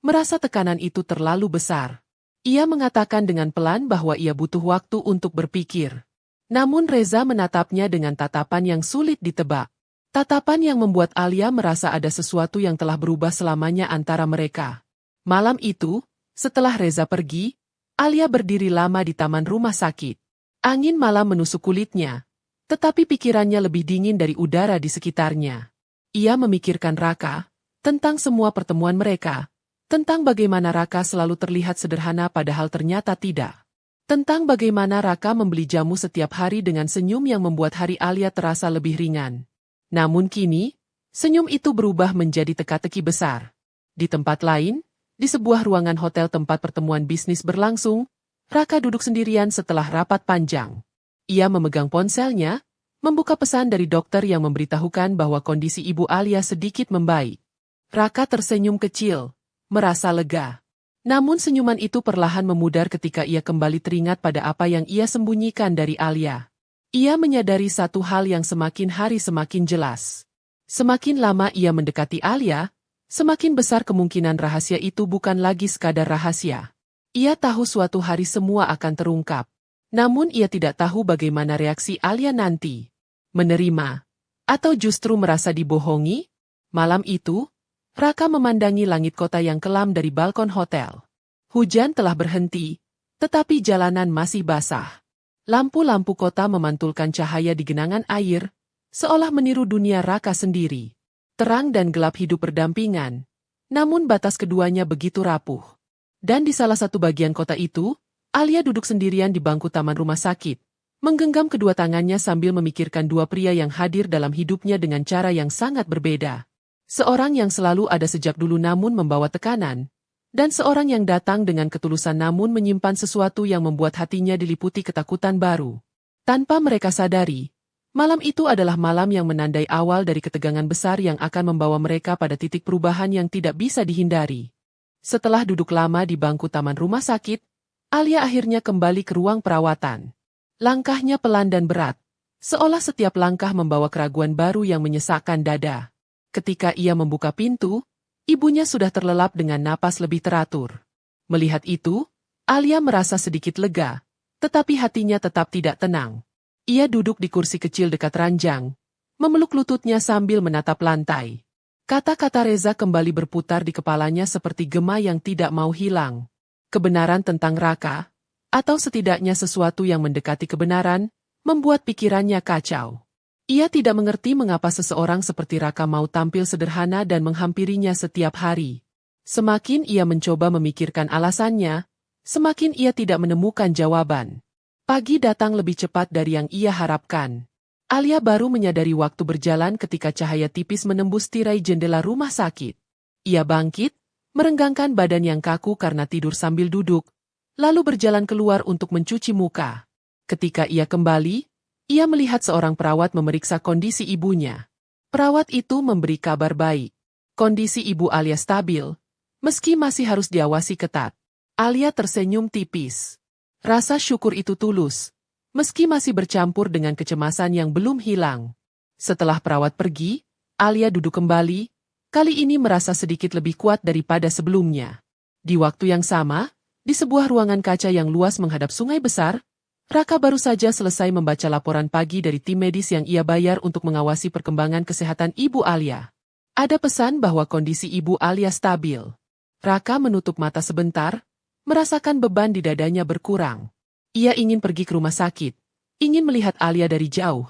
merasa tekanan itu terlalu besar. Ia mengatakan dengan pelan bahwa ia butuh waktu untuk berpikir. Namun Reza menatapnya dengan tatapan yang sulit ditebak. Tatapan yang membuat Alia merasa ada sesuatu yang telah berubah selamanya antara mereka. Malam itu, setelah Reza pergi, Alia berdiri lama di taman rumah sakit. Angin malam menusuk kulitnya, tetapi pikirannya lebih dingin dari udara di sekitarnya. Ia memikirkan Raka, tentang semua pertemuan mereka, tentang bagaimana Raka selalu terlihat sederhana padahal ternyata tidak. Tentang bagaimana Raka membeli jamu setiap hari dengan senyum yang membuat hari Alia terasa lebih ringan. Namun kini, senyum itu berubah menjadi teka-teki besar. Di tempat lain, di sebuah ruangan hotel tempat pertemuan bisnis berlangsung, Raka duduk sendirian setelah rapat panjang. Ia memegang ponselnya, membuka pesan dari dokter yang memberitahukan bahwa kondisi ibu Alia sedikit membaik. Raka tersenyum kecil, merasa lega. Namun senyuman itu perlahan memudar ketika ia kembali teringat pada apa yang ia sembunyikan dari Alia. Ia menyadari satu hal yang semakin hari semakin jelas. Semakin lama ia mendekati Alia, semakin besar kemungkinan rahasia itu bukan lagi sekadar rahasia. Ia tahu suatu hari semua akan terungkap. Namun ia tidak tahu bagaimana reaksi Alia nanti. Menerima, atau justru merasa dibohongi? Malam itu, Raka memandangi langit kota yang kelam dari balkon hotel. Hujan telah berhenti, tetapi jalanan masih basah. Lampu-lampu kota memantulkan cahaya di genangan air, seolah meniru dunia Raka sendiri. Terang dan gelap hidup berdampingan, namun batas keduanya begitu rapuh. Dan di salah satu bagian kota itu, Alia duduk sendirian di bangku taman rumah sakit, menggenggam kedua tangannya sambil memikirkan dua pria yang hadir dalam hidupnya dengan cara yang sangat berbeda. Seorang yang selalu ada sejak dulu namun membawa tekanan, dan seorang yang datang dengan ketulusan namun menyimpan sesuatu yang membuat hatinya diliputi ketakutan baru. Tanpa mereka sadari, malam itu adalah malam yang menandai awal dari ketegangan besar yang akan membawa mereka pada titik perubahan yang tidak bisa dihindari. Setelah duduk lama di bangku taman rumah sakit, Alia akhirnya kembali ke ruang perawatan. Langkahnya pelan dan berat, seolah setiap langkah membawa keraguan baru yang menyesakkan dada. Ketika ia membuka pintu, ibunya sudah terlelap dengan napas lebih teratur. Melihat itu, Alia merasa sedikit lega, tetapi hatinya tetap tidak tenang. Ia duduk di kursi kecil dekat ranjang, memeluk lututnya sambil menatap lantai. Kata-kata Reza kembali berputar di kepalanya seperti gema yang tidak mau hilang. Kebenaran tentang Raka, atau setidaknya sesuatu yang mendekati kebenaran, membuat pikirannya kacau. Ia tidak mengerti mengapa seseorang seperti Raka mau tampil sederhana dan menghampirinya setiap hari. Semakin ia mencoba memikirkan alasannya, semakin ia tidak menemukan jawaban. Pagi datang lebih cepat dari yang ia harapkan. Alia baru menyadari waktu berjalan ketika cahaya tipis menembus tirai jendela rumah sakit. Ia bangkit, merenggangkan badan yang kaku karena tidur sambil duduk, lalu berjalan keluar untuk mencuci muka. Ketika ia kembali, ia melihat seorang perawat memeriksa kondisi ibunya. Perawat itu memberi kabar baik. Kondisi ibu Alia stabil, meski masih harus diawasi ketat. Alia tersenyum tipis. Rasa syukur itu tulus, meski masih bercampur dengan kecemasan yang belum hilang. Setelah perawat pergi, Alia duduk kembali, kali ini merasa sedikit lebih kuat daripada sebelumnya. Di waktu yang sama, di sebuah ruangan kaca yang luas menghadap sungai besar, Raka baru saja selesai membaca laporan pagi dari tim medis yang ia bayar untuk mengawasi perkembangan kesehatan ibu Alia. Ada pesan bahwa kondisi ibu Alia stabil. Raka menutup mata sebentar, merasakan beban di dadanya berkurang. Ia ingin pergi ke rumah sakit, ingin melihat Alia dari jauh.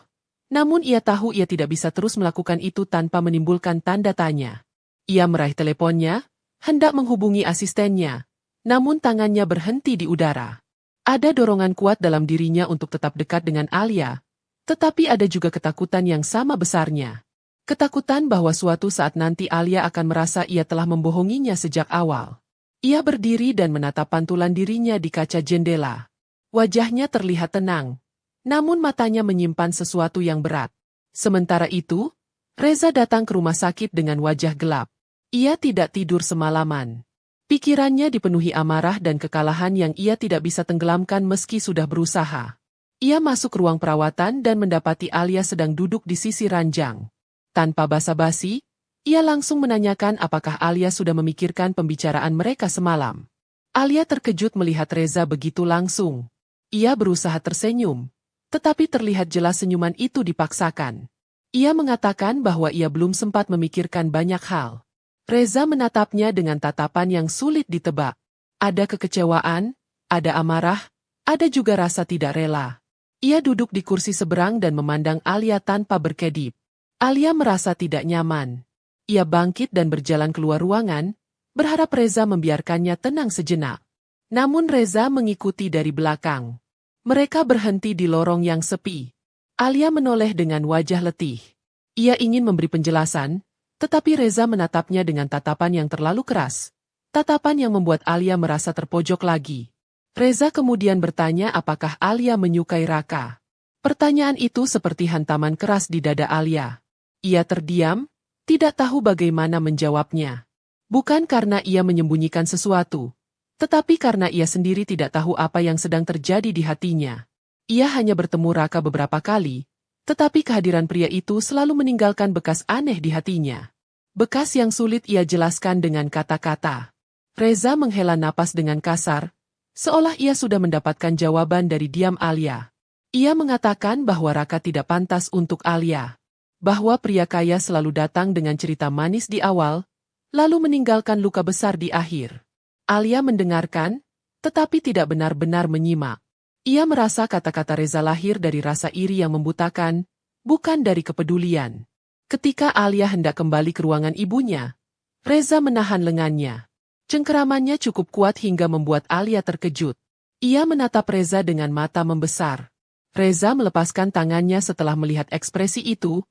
Namun ia tahu ia tidak bisa terus melakukan itu tanpa menimbulkan tanda tanya. Ia meraih teleponnya, hendak menghubungi asistennya, namun tangannya berhenti di udara. Ada dorongan kuat dalam dirinya untuk tetap dekat dengan Alia, tetapi ada juga ketakutan yang sama besarnya. Ketakutan bahwa suatu saat nanti Alia akan merasa ia telah membohonginya sejak awal. Ia berdiri dan menatap pantulan dirinya di kaca jendela. Wajahnya terlihat tenang, namun matanya menyimpan sesuatu yang berat. Sementara itu, Reza datang ke rumah sakit dengan wajah gelap. Ia tidak tidur semalaman. Pikirannya dipenuhi amarah dan kekalahan yang ia tidak bisa tenggelamkan meski sudah berusaha. Ia masuk ruang perawatan dan mendapati Alia sedang duduk di sisi ranjang. Tanpa basa-basi, ia langsung menanyakan apakah Alia sudah memikirkan pembicaraan mereka semalam. Alia terkejut melihat Reza begitu langsung. Ia berusaha tersenyum, tetapi terlihat jelas senyuman itu dipaksakan. Ia mengatakan bahwa ia belum sempat memikirkan banyak hal. Reza menatapnya dengan tatapan yang sulit ditebak. Ada kekecewaan, ada amarah, ada juga rasa tidak rela. Ia duduk di kursi seberang dan memandang Alia tanpa berkedip. Alia merasa tidak nyaman. Ia bangkit dan berjalan keluar ruangan, berharap Reza membiarkannya tenang sejenak. Namun Reza mengikuti dari belakang. Mereka berhenti di lorong yang sepi. Alia menoleh dengan wajah letih. Ia ingin memberi penjelasan, tetapi Reza menatapnya dengan tatapan yang terlalu keras. Tatapan yang membuat Alia merasa terpojok lagi. Reza kemudian bertanya apakah Alia menyukai Raka. Pertanyaan itu seperti hantaman keras di dada Alia. Ia terdiam, tidak tahu bagaimana menjawabnya. Bukan karena ia menyembunyikan sesuatu, tetapi karena ia sendiri tidak tahu apa yang sedang terjadi di hatinya. Ia hanya bertemu Raka beberapa kali, tetapi kehadiran pria itu selalu meninggalkan bekas aneh di hatinya. Bekas yang sulit ia jelaskan dengan kata-kata. Reza menghela napas dengan kasar, seolah ia sudah mendapatkan jawaban dari diam Alia. Ia mengatakan bahwa Raka tidak pantas untuk Alia. Bahwa pria kaya selalu datang dengan cerita manis di awal, lalu meninggalkan luka besar di akhir. Alia mendengarkan, tetapi tidak benar-benar menyimak. Ia merasa kata-kata Reza lahir dari rasa iri yang membutakan, bukan dari kepedulian. Ketika Alia hendak kembali ke ruangan ibunya, Reza menahan lengannya. Cengkeramannya cukup kuat hingga membuat Alia terkejut. Ia menatap Reza dengan mata membesar. Reza melepaskan tangannya setelah melihat ekspresi itu,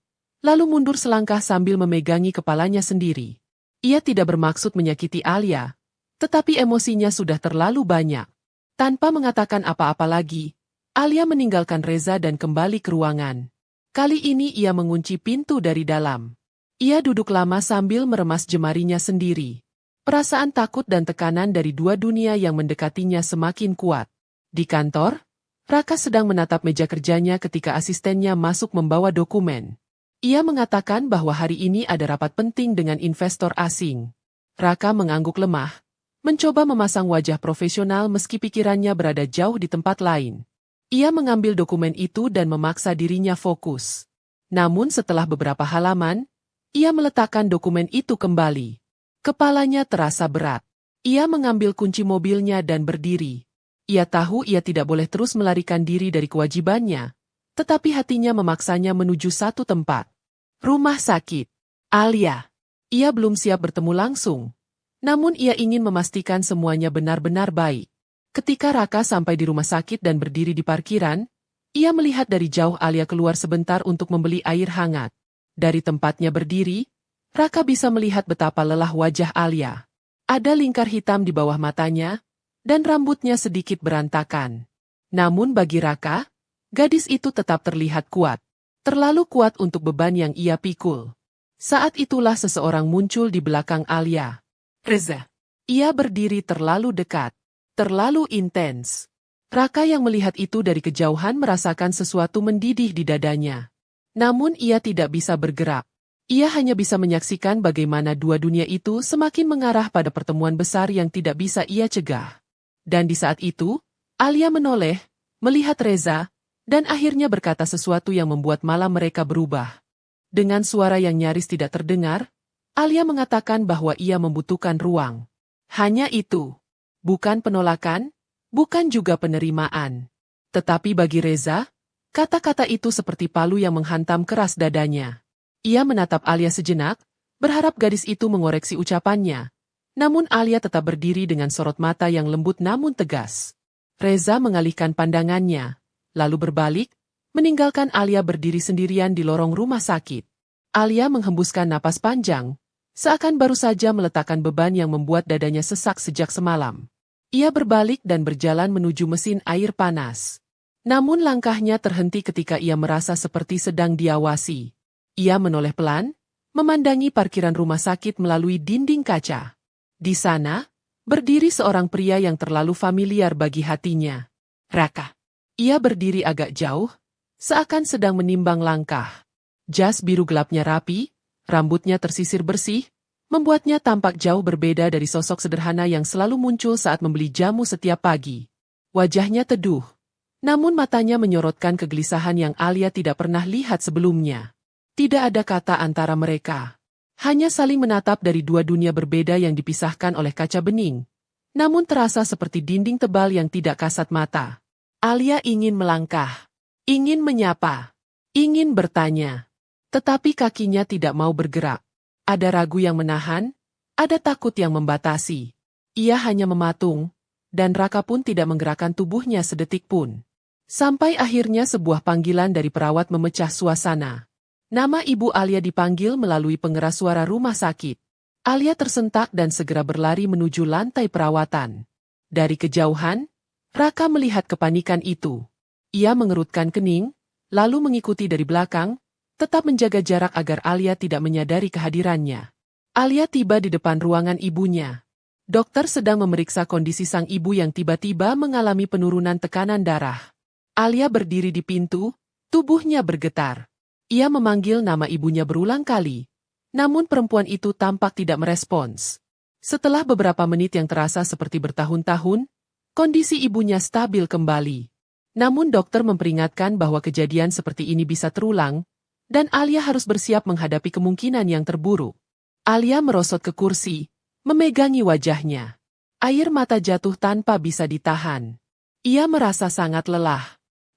lalu mundur selangkah sambil memegangi kepalanya sendiri. Ia tidak bermaksud menyakiti Alia, tetapi emosinya sudah terlalu banyak. Tanpa mengatakan apa-apa lagi, Alia meninggalkan Reza dan kembali ke ruangan. Kali ini ia mengunci pintu dari dalam. Ia duduk lama sambil meremas jemarinya sendiri. Perasaan takut dan tekanan dari dua dunia yang mendekatinya semakin kuat. Di kantor, Raka sedang menatap meja kerjanya ketika asistennya masuk membawa dokumen. Ia mengatakan bahwa hari ini ada rapat penting dengan investor asing. Raka mengangguk lemah, mencoba memasang wajah profesional meski pikirannya berada jauh di tempat lain. Ia mengambil dokumen itu dan memaksa dirinya fokus. Namun setelah beberapa halaman, ia meletakkan dokumen itu kembali. Kepalanya terasa berat. Ia mengambil kunci mobilnya dan berdiri. Ia tahu ia tidak boleh terus melarikan diri dari kewajibannya, tetapi hatinya memaksanya menuju satu tempat. Rumah sakit. Alia. Ia belum siap bertemu langsung. Namun ia ingin memastikan semuanya benar-benar baik. Ketika Raka sampai di rumah sakit dan berdiri di parkiran, ia melihat dari jauh Alia keluar sebentar untuk membeli air hangat. Dari tempatnya berdiri, Raka bisa melihat betapa lelah wajah Alia. Ada lingkar hitam di bawah matanya, dan rambutnya sedikit berantakan. Namun bagi Raka, gadis itu tetap terlihat kuat. Terlalu kuat untuk beban yang ia pikul. Saat itulah seseorang muncul di belakang Alia. Reza. Ia berdiri terlalu dekat. Terlalu intens. Raka yang melihat itu dari kejauhan merasakan sesuatu mendidih di dadanya. Namun ia tidak bisa bergerak. Ia hanya bisa menyaksikan bagaimana dua dunia itu semakin mengarah pada pertemuan besar yang tidak bisa ia cegah. Dan di saat itu, Alia menoleh, melihat Reza, dan akhirnya berkata sesuatu yang membuat malam mereka berubah. Dengan suara yang nyaris tidak terdengar, Alia mengatakan bahwa ia membutuhkan ruang. Hanya itu. Bukan penolakan, bukan juga penerimaan. Tetapi bagi Reza, kata-kata itu seperti palu yang menghantam keras dadanya. Ia menatap Alia sejenak, berharap gadis itu mengoreksi ucapannya. Namun Alia tetap berdiri dengan sorot mata yang lembut namun tegas. Reza mengalihkan pandangannya, lalu berbalik, meninggalkan Alia berdiri sendirian di lorong rumah sakit. Alia menghembuskan napas panjang, seakan baru saja meletakkan beban yang membuat dadanya sesak sejak semalam. Ia berbalik dan berjalan menuju mesin air panas. Namun langkahnya terhenti ketika ia merasa seperti sedang diawasi. Ia menoleh pelan, memandangi parkiran rumah sakit melalui dinding kaca. Di sana, berdiri seorang pria yang terlalu familiar bagi hatinya. Raka. Ia berdiri agak jauh, seakan sedang menimbang langkah. Jas biru gelapnya rapi, rambutnya tersisir bersih, membuatnya tampak jauh berbeda dari sosok sederhana yang selalu muncul saat membeli jamu setiap pagi. Wajahnya teduh, namun matanya menyorotkan kegelisahan yang Alia tidak pernah lihat sebelumnya. Tidak ada kata antara mereka. Hanya saling menatap dari dua dunia berbeda yang dipisahkan oleh kaca bening. Namun terasa seperti dinding tebal yang tidak kasat mata. Alia ingin melangkah, ingin menyapa, ingin bertanya. Tetapi kakinya tidak mau bergerak. Ada ragu yang menahan, ada takut yang membatasi. Ia hanya mematung, dan Raka pun tidak menggerakkan tubuhnya sedetik pun. Sampai akhirnya sebuah panggilan dari perawat memecah suasana. Nama Ibu Alia dipanggil melalui pengeras suara rumah sakit. Alia tersentak dan segera berlari menuju lantai perawatan. Dari kejauhan, Raka melihat kepanikan itu. Ia mengerutkan kening, lalu mengikuti dari belakang, tetap menjaga jarak agar Alia tidak menyadari kehadirannya. Alia tiba di depan ruangan ibunya. Dokter sedang memeriksa kondisi sang ibu yang tiba-tiba mengalami penurunan tekanan darah. Alia berdiri di pintu, tubuhnya bergetar. Ia memanggil nama ibunya berulang kali. Namun perempuan itu tampak tidak merespons. Setelah beberapa menit yang terasa seperti bertahun-tahun, kondisi ibunya stabil kembali. Namun dokter memperingatkan bahwa kejadian seperti ini bisa terulang, dan Alia harus bersiap menghadapi kemungkinan yang terburuk. Alia merosot ke kursi, memegangi wajahnya. Air mata jatuh tanpa bisa ditahan. Ia merasa sangat lelah,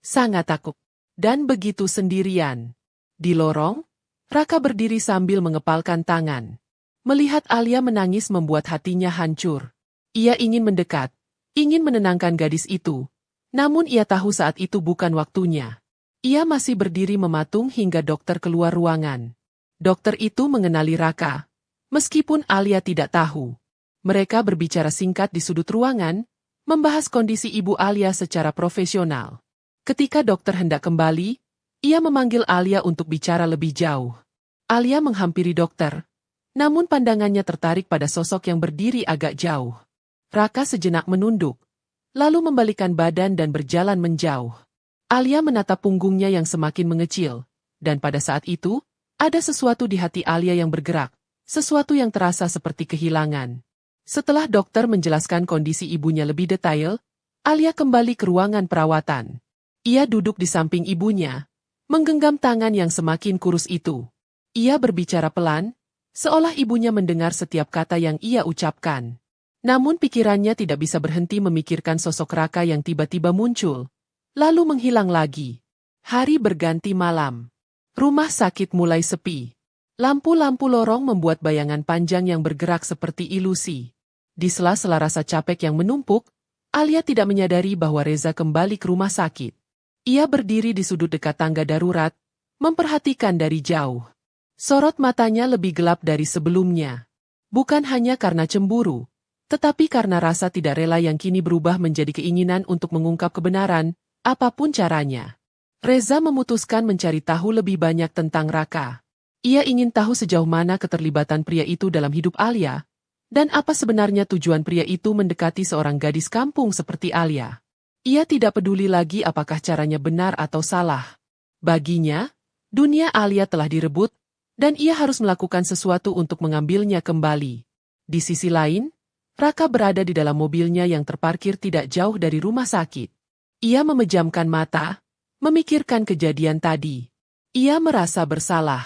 sangat takut, dan begitu sendirian. Di lorong, Raka berdiri sambil mengepalkan tangan. Melihat Alia menangis membuat hatinya hancur. Ia ingin mendekat, ingin menenangkan gadis itu. Namun ia tahu saat itu bukan waktunya. Ia masih berdiri mematung hingga dokter keluar ruangan. Dokter itu mengenali Raka, meskipun Alia tidak tahu. Mereka berbicara singkat di sudut ruangan, membahas kondisi ibu Alia secara profesional. Ketika dokter hendak kembali, ia memanggil Alia untuk bicara lebih jauh. Alia menghampiri dokter, namun pandangannya tertarik pada sosok yang berdiri agak jauh. Raka sejenak menunduk, lalu membalikkan badan dan berjalan menjauh. Alia menatap punggungnya yang semakin mengecil, dan pada saat itu, ada sesuatu di hati Alia yang bergerak, sesuatu yang terasa seperti kehilangan. Setelah dokter menjelaskan kondisi ibunya lebih detail, Alia kembali ke ruangan perawatan. Ia duduk di samping ibunya, menggenggam tangan yang semakin kurus itu. Ia berbicara pelan, seolah ibunya mendengar setiap kata yang ia ucapkan. Namun pikirannya tidak bisa berhenti memikirkan sosok Raka yang tiba-tiba muncul, lalu menghilang lagi. Hari berganti malam. Rumah sakit mulai sepi. Lampu-lampu lorong membuat bayangan panjang yang bergerak seperti ilusi. Di sela-sela rasa capek yang menumpuk, Alia tidak menyadari bahwa Reza kembali ke rumah sakit. Ia berdiri di sudut dekat tangga darurat, memperhatikan dari jauh. Sorot matanya lebih gelap dari sebelumnya. Bukan hanya karena cemburu, tetapi karena rasa tidak rela yang kini berubah menjadi keinginan untuk mengungkap kebenaran, apapun caranya. Reza memutuskan mencari tahu lebih banyak tentang Raka. Ia ingin tahu sejauh mana keterlibatan pria itu dalam hidup Alia, dan apa sebenarnya tujuan pria itu mendekati seorang gadis kampung seperti Alia. Ia tidak peduli lagi apakah caranya benar atau salah. Baginya, dunia Alia telah direbut, dan ia harus melakukan sesuatu untuk mengambilnya kembali. Di sisi lain, Raka berada di dalam mobilnya yang terparkir tidak jauh dari rumah sakit. Ia memejamkan mata, memikirkan kejadian tadi. Ia merasa bersalah.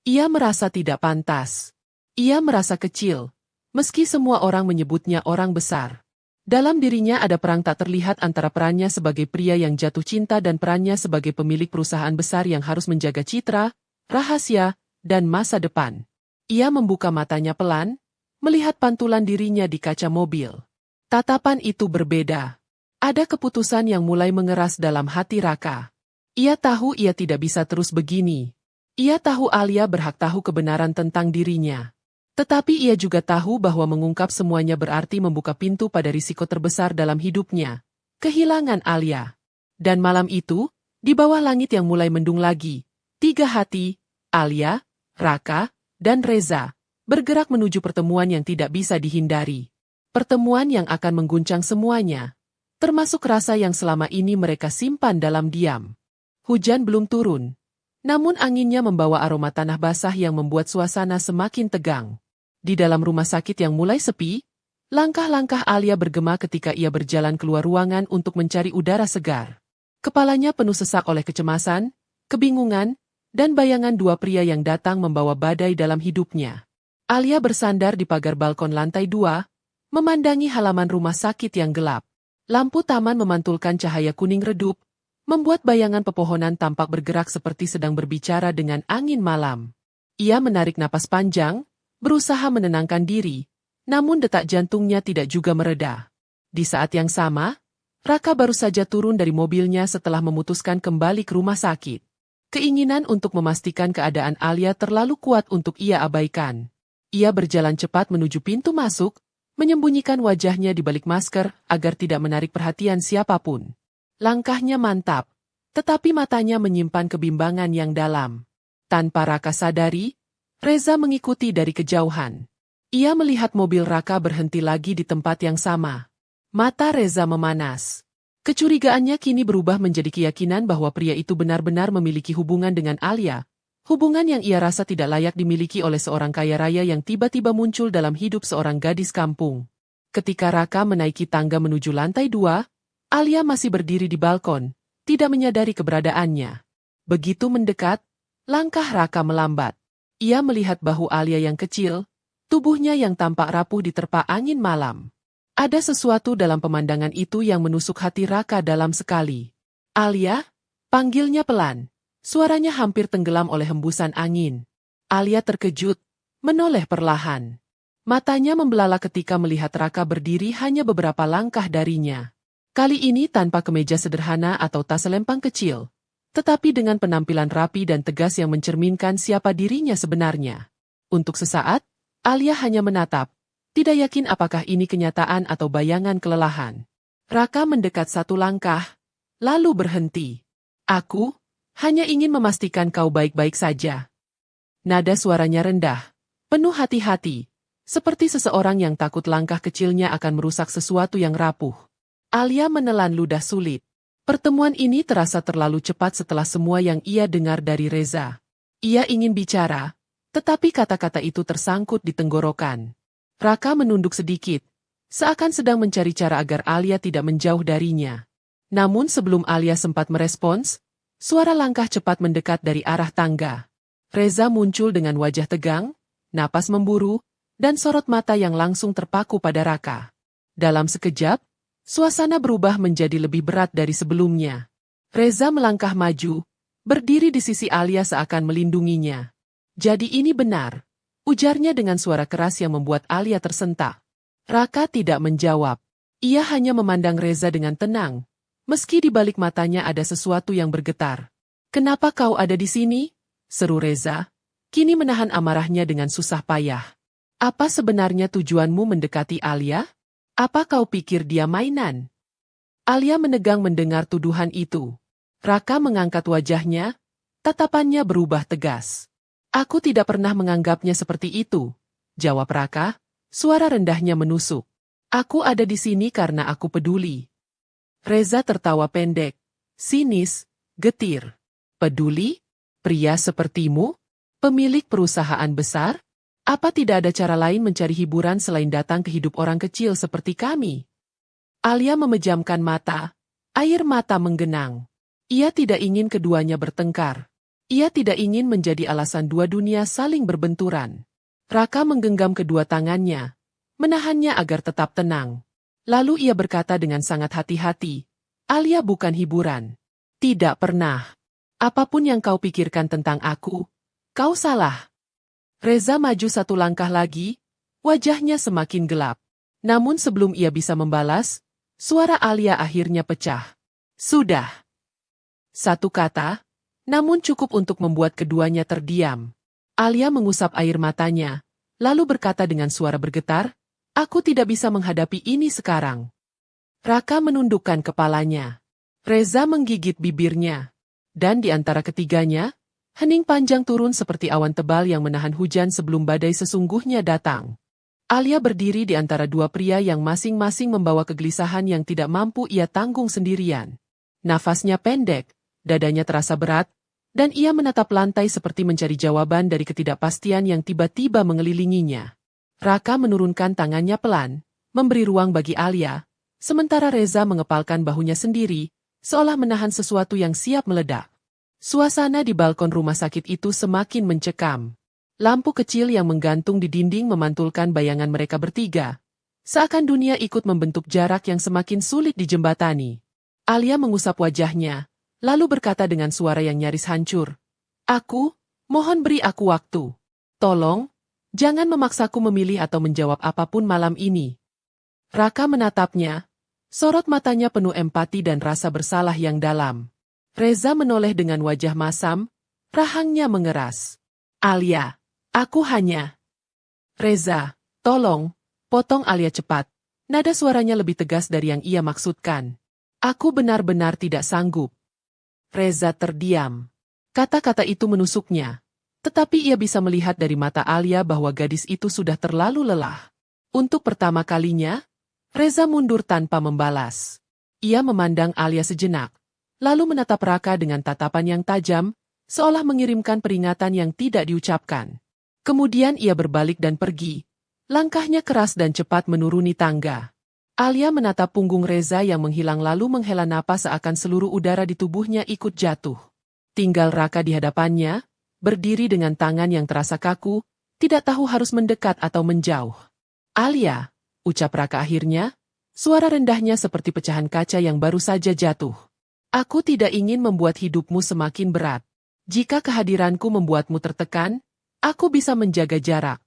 Ia merasa tidak pantas. Ia merasa kecil, meski semua orang menyebutnya orang besar. Dalam dirinya ada perang tak terlihat antara perannya sebagai pria yang jatuh cinta dan perannya sebagai pemilik perusahaan besar yang harus menjaga citra, rahasia, dan masa depan. Ia membuka matanya pelan, melihat pantulan dirinya di kaca mobil. Tatapan itu berbeda. Ada keputusan yang mulai mengeras dalam hati Raka. Ia tahu ia tidak bisa terus begini. Ia tahu Alia berhak tahu kebenaran tentang dirinya. Tetapi ia juga tahu bahwa mengungkap semuanya berarti membuka pintu pada risiko terbesar dalam hidupnya. Kehilangan Alia. Dan malam itu, di bawah langit yang mulai mendung lagi, 3 hati, Alia, Raka, dan Reza, bergerak menuju pertemuan yang tidak bisa dihindari. Pertemuan yang akan mengguncang semuanya, termasuk rasa yang selama ini mereka simpan dalam diam. Hujan belum turun, namun anginnya membawa aroma tanah basah yang membuat suasana semakin tegang. Di dalam rumah sakit yang mulai sepi, langkah-langkah Alia bergema ketika ia berjalan keluar ruangan untuk mencari udara segar. Kepalanya penuh sesak oleh kecemasan, kebingungan, dan bayangan 2 pria yang datang membawa badai dalam hidupnya. Alia bersandar di pagar balkon lantai 2, memandangi halaman rumah sakit yang gelap. Lampu taman memantulkan cahaya kuning redup, membuat bayangan pepohonan tampak bergerak seperti sedang berbicara dengan angin malam. Ia menarik napas panjang, berusaha menenangkan diri, namun detak jantungnya tidak juga mereda. Di saat yang sama, Raka baru saja turun dari mobilnya setelah memutuskan kembali ke rumah sakit. Keinginan untuk memastikan keadaan Alia terlalu kuat untuk ia abaikan. Ia berjalan cepat menuju pintu masuk, menyembunyikan wajahnya di balik masker agar tidak menarik perhatian siapapun. Langkahnya mantap, tetapi matanya menyimpan kebimbangan yang dalam. Tanpa Raka sadari, Reza mengikuti dari kejauhan. Ia melihat mobil Raka berhenti lagi di tempat yang sama. Mata Reza memanas. Kecurigaannya kini berubah menjadi keyakinan bahwa pria itu benar-benar memiliki hubungan dengan Alia. Hubungan yang ia rasa tidak layak dimiliki oleh seorang kaya raya yang tiba-tiba muncul dalam hidup seorang gadis kampung. Ketika Raka menaiki tangga menuju lantai 2, Alia masih berdiri di balkon, tidak menyadari keberadaannya. Begitu mendekat, langkah Raka melambat. Ia melihat bahu Alia yang kecil, tubuhnya yang tampak rapuh diterpa angin malam. Ada sesuatu dalam pemandangan itu yang menusuk hati Raka dalam sekali. Alia? Panggilnya pelan. Suaranya hampir tenggelam oleh hembusan angin. Alia terkejut, menoleh perlahan. Matanya membelalak ketika melihat Raka berdiri hanya beberapa langkah darinya. Kali ini tanpa kemeja sederhana atau tas selempang kecil, tetapi dengan penampilan rapi dan tegas yang mencerminkan siapa dirinya sebenarnya. Untuk sesaat, Alia hanya menatap, tidak yakin apakah ini kenyataan atau bayangan kelelahan. Raka mendekat 1 langkah, lalu berhenti. Aku hanya ingin memastikan kau baik-baik saja. Nada suaranya rendah, penuh hati-hati, seperti seseorang yang takut langkah kecilnya akan merusak sesuatu yang rapuh. Alia menelan ludah sulit. Pertemuan ini terasa terlalu cepat setelah semua yang ia dengar dari Reza. Ia ingin bicara, tetapi kata-kata itu tersangkut di tenggorokan. Raka menunduk sedikit, seakan sedang mencari cara agar Alia tidak menjauh darinya. Namun sebelum Alia sempat merespons, suara langkah cepat mendekat dari arah tangga. Reza muncul dengan wajah tegang, napas memburu, dan sorot mata yang langsung terpaku pada Raka. Dalam sekejap, suasana berubah menjadi lebih berat dari sebelumnya. Reza melangkah maju, berdiri di sisi Alia seakan melindunginya. Jadi ini benar, ujarnya dengan suara keras yang membuat Alia tersentak. Raka tidak menjawab. Ia hanya memandang Reza dengan tenang, meski di balik matanya ada sesuatu yang bergetar. "Kenapa kau ada di sini?" seru Reza, kini menahan amarahnya dengan susah payah. "Apa sebenarnya tujuanmu mendekati Alia? Apa kau pikir dia mainan?" Alia menegang mendengar tuduhan itu. Raka mengangkat wajahnya, tatapannya berubah tegas. "Aku tidak pernah menganggapnya seperti itu," jawab Raka, suara rendahnya menusuk. "Aku ada di sini karena aku peduli." Reza tertawa pendek, sinis, getir. "Peduli? Pria sepertimu? Pemilik perusahaan besar? Apa tidak ada cara lain mencari hiburan selain datang ke hidup orang kecil seperti kami?" Alia memejamkan mata, air mata menggenang. Ia tidak ingin keduanya bertengkar. Ia tidak ingin menjadi alasan 2 dunia saling berbenturan. Raka menggenggam kedua tangannya, menahannya agar tetap tenang. Lalu ia berkata dengan sangat hati-hati, "Alia bukan hiburan. Tidak pernah. Apapun yang kau pikirkan tentang aku, kau salah." Reza maju 1 langkah lagi, Wajahnya semakin gelap. Namun sebelum ia bisa membalas, suara Alia akhirnya pecah. Sudah. Satu kata, namun cukup untuk membuat keduanya terdiam. Alia mengusap air matanya, lalu berkata dengan suara bergetar, "Aku tidak bisa menghadapi ini sekarang." Raka menundukkan kepalanya. Reza menggigit bibirnya. Dan di antara ketiganya, hening panjang turun seperti awan tebal yang menahan hujan sebelum badai sesungguhnya datang. Alia berdiri di antara dua pria yang masing-masing membawa kegelisahan yang tidak mampu ia tanggung sendirian. Nafasnya pendek, dadanya terasa berat, dan ia menatap lantai seperti mencari jawaban dari ketidakpastian yang tiba-tiba mengelilinginya. Raka menurunkan tangannya pelan, memberi ruang bagi Alia, sementara Reza mengepalkan bahunya sendiri, seolah menahan sesuatu yang siap meledak. Suasana di balkon rumah sakit itu semakin mencekam. Lampu kecil yang menggantung di dinding memantulkan bayangan mereka bertiga. Seakan dunia ikut membentuk jarak yang semakin sulit dijembatani. Alia mengusap wajahnya, lalu berkata dengan suara yang nyaris hancur, mohon beri aku waktu. Tolong, jangan memaksaku memilih atau menjawab apapun malam ini." Raka menatapnya, sorot matanya penuh empati dan rasa bersalah yang dalam. Reza menoleh dengan wajah masam, rahangnya mengeras. "Alia, aku hanya..." "Reza, tolong," potong Alia cepat. Nada suaranya lebih tegas dari yang ia maksudkan. "Aku benar-benar tidak sanggup." Reza terdiam. Kata-kata itu menusuknya. Tetapi ia bisa melihat dari mata Alia bahwa gadis itu sudah terlalu lelah. Untuk pertama kalinya, Reza mundur tanpa membalas. Ia memandang Alia sejenak, lalu menatap Raka dengan tatapan yang tajam, seolah mengirimkan peringatan yang tidak diucapkan. Kemudian ia berbalik dan pergi. Langkahnya keras dan cepat menuruni tangga. Alia menatap punggung Reza yang menghilang lalu menghela napas seakan seluruh udara di tubuhnya ikut jatuh. Tinggal Raka di hadapannya, berdiri dengan tangan yang terasa kaku, tidak tahu harus mendekat atau menjauh. "Alia," ucap Raka akhirnya, suara rendahnya seperti pecahan kaca yang baru saja jatuh. "Aku tidak ingin membuat hidupmu semakin berat. Jika kehadiranku membuatmu tertekan, aku bisa menjaga jarak."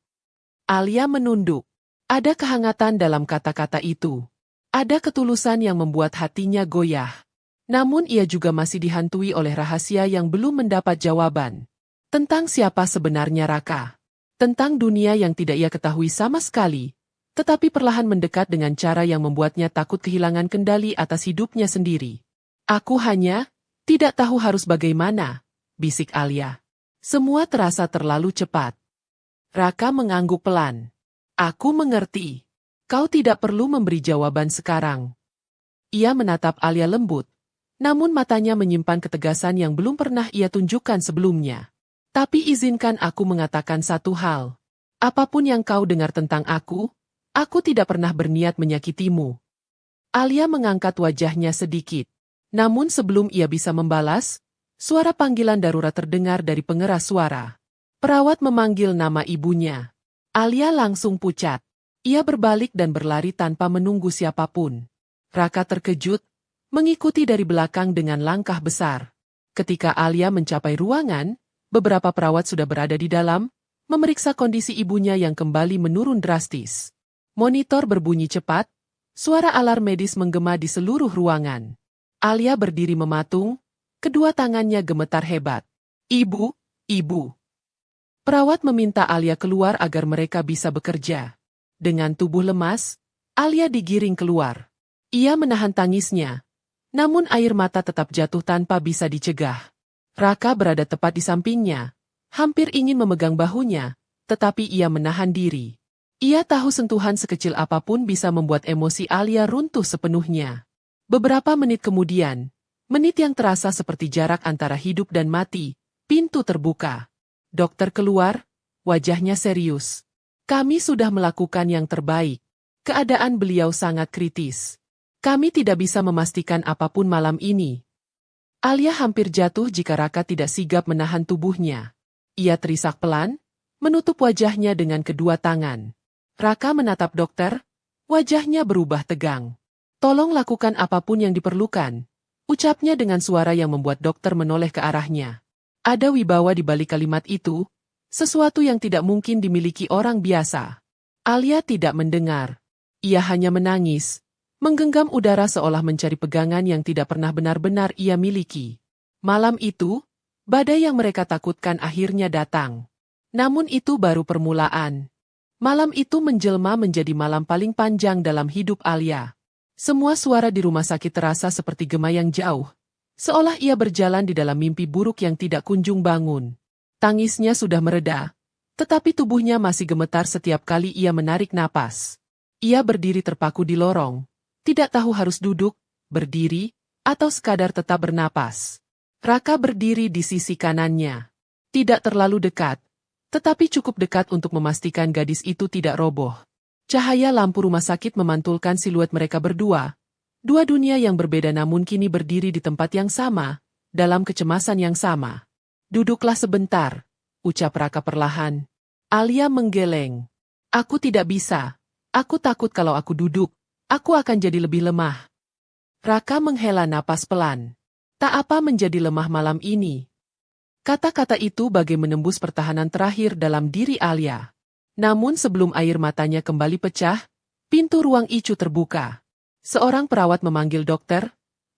Alia menunduk. Ada kehangatan dalam kata-kata itu. Ada ketulusan yang membuat hatinya goyah. Namun ia juga masih dihantui oleh rahasia yang belum mendapat jawaban. Tentang siapa sebenarnya Raka. Tentang dunia yang tidak ia ketahui sama sekali, tetapi perlahan mendekat dengan cara yang membuatnya takut kehilangan kendali atas hidupnya sendiri. "Aku hanya tidak tahu harus bagaimana," bisik Alia. "Semua terasa terlalu cepat." Raka mengangguk pelan. "Aku mengerti. Kau tidak perlu memberi jawaban sekarang." Ia menatap Alia lembut, namun matanya menyimpan ketegasan yang belum pernah ia tunjukkan sebelumnya. "Tapi izinkan aku mengatakan satu hal. Apapun yang kau dengar tentang aku tidak pernah berniat menyakitimu." Alia mengangkat wajahnya sedikit. Namun sebelum ia bisa membalas, suara panggilan darurat terdengar dari pengeras suara. Perawat memanggil nama ibunya. Alia langsung pucat. Ia berbalik dan berlari tanpa menunggu siapapun. Raka terkejut, mengikuti dari belakang dengan langkah besar. Ketika Alia mencapai ruangan, beberapa perawat sudah berada di dalam, memeriksa kondisi ibunya yang kembali menurun drastis. Monitor berbunyi cepat, suara alarm medis menggema di seluruh ruangan. Alia berdiri mematung, kedua tangannya gemetar hebat. "Ibu, ibu." Perawat meminta Alia keluar agar mereka bisa bekerja. Dengan tubuh lemas, Alia digiring keluar. Ia menahan tangisnya, namun air mata tetap jatuh tanpa bisa dicegah. Raka berada tepat di sampingnya, hampir ingin memegang bahunya, tetapi ia menahan diri. Ia tahu sentuhan sekecil apapun bisa membuat emosi Alia runtuh sepenuhnya. Beberapa menit kemudian, menit yang terasa seperti jarak antara hidup dan mati, pintu terbuka. Dokter keluar, wajahnya serius. "Kami sudah melakukan yang terbaik. Keadaan beliau sangat kritis. Kami tidak bisa memastikan apapun malam ini." Alia hampir jatuh jika Raka tidak sigap menahan tubuhnya. Ia terisak pelan, menutup wajahnya dengan kedua tangan. Raka menatap dokter, wajahnya berubah tegang. "Tolong lakukan apapun yang diperlukan," ucapnya dengan suara yang membuat dokter menoleh ke arahnya. Ada wibawa di balik kalimat itu, sesuatu yang tidak mungkin dimiliki orang biasa. Alia tidak mendengar. Ia hanya menangis, menggenggam udara seolah mencari pegangan yang tidak pernah benar-benar ia miliki. Malam itu, badai yang mereka takutkan akhirnya datang. Namun itu baru permulaan. Malam itu menjelma menjadi malam paling panjang dalam hidup Alia. Semua suara di rumah sakit terasa seperti gema yang jauh, seolah ia berjalan di dalam mimpi buruk yang tidak kunjung bangun. Tangisnya sudah mereda, tetapi tubuhnya masih gemetar setiap kali ia menarik napas. Ia berdiri terpaku di lorong, tidak tahu harus duduk, berdiri, atau sekadar tetap bernapas. Raka berdiri di sisi kanannya. Tidak terlalu dekat, tetapi cukup dekat untuk memastikan gadis itu tidak roboh. Cahaya lampu rumah sakit memantulkan siluet mereka berdua. Dua dunia yang berbeda namun kini berdiri di tempat yang sama, dalam kecemasan yang sama. Duduklah sebentar, ucap Raka perlahan. Alia menggeleng. Aku tidak bisa. Aku takut kalau aku duduk, aku akan jadi lebih lemah. Raka menghela napas pelan. Tak apa menjadi lemah malam ini. Kata-kata itu bagai menembus pertahanan terakhir dalam diri Alia. Namun sebelum air matanya kembali pecah, pintu ruang ICU terbuka. Seorang perawat memanggil dokter,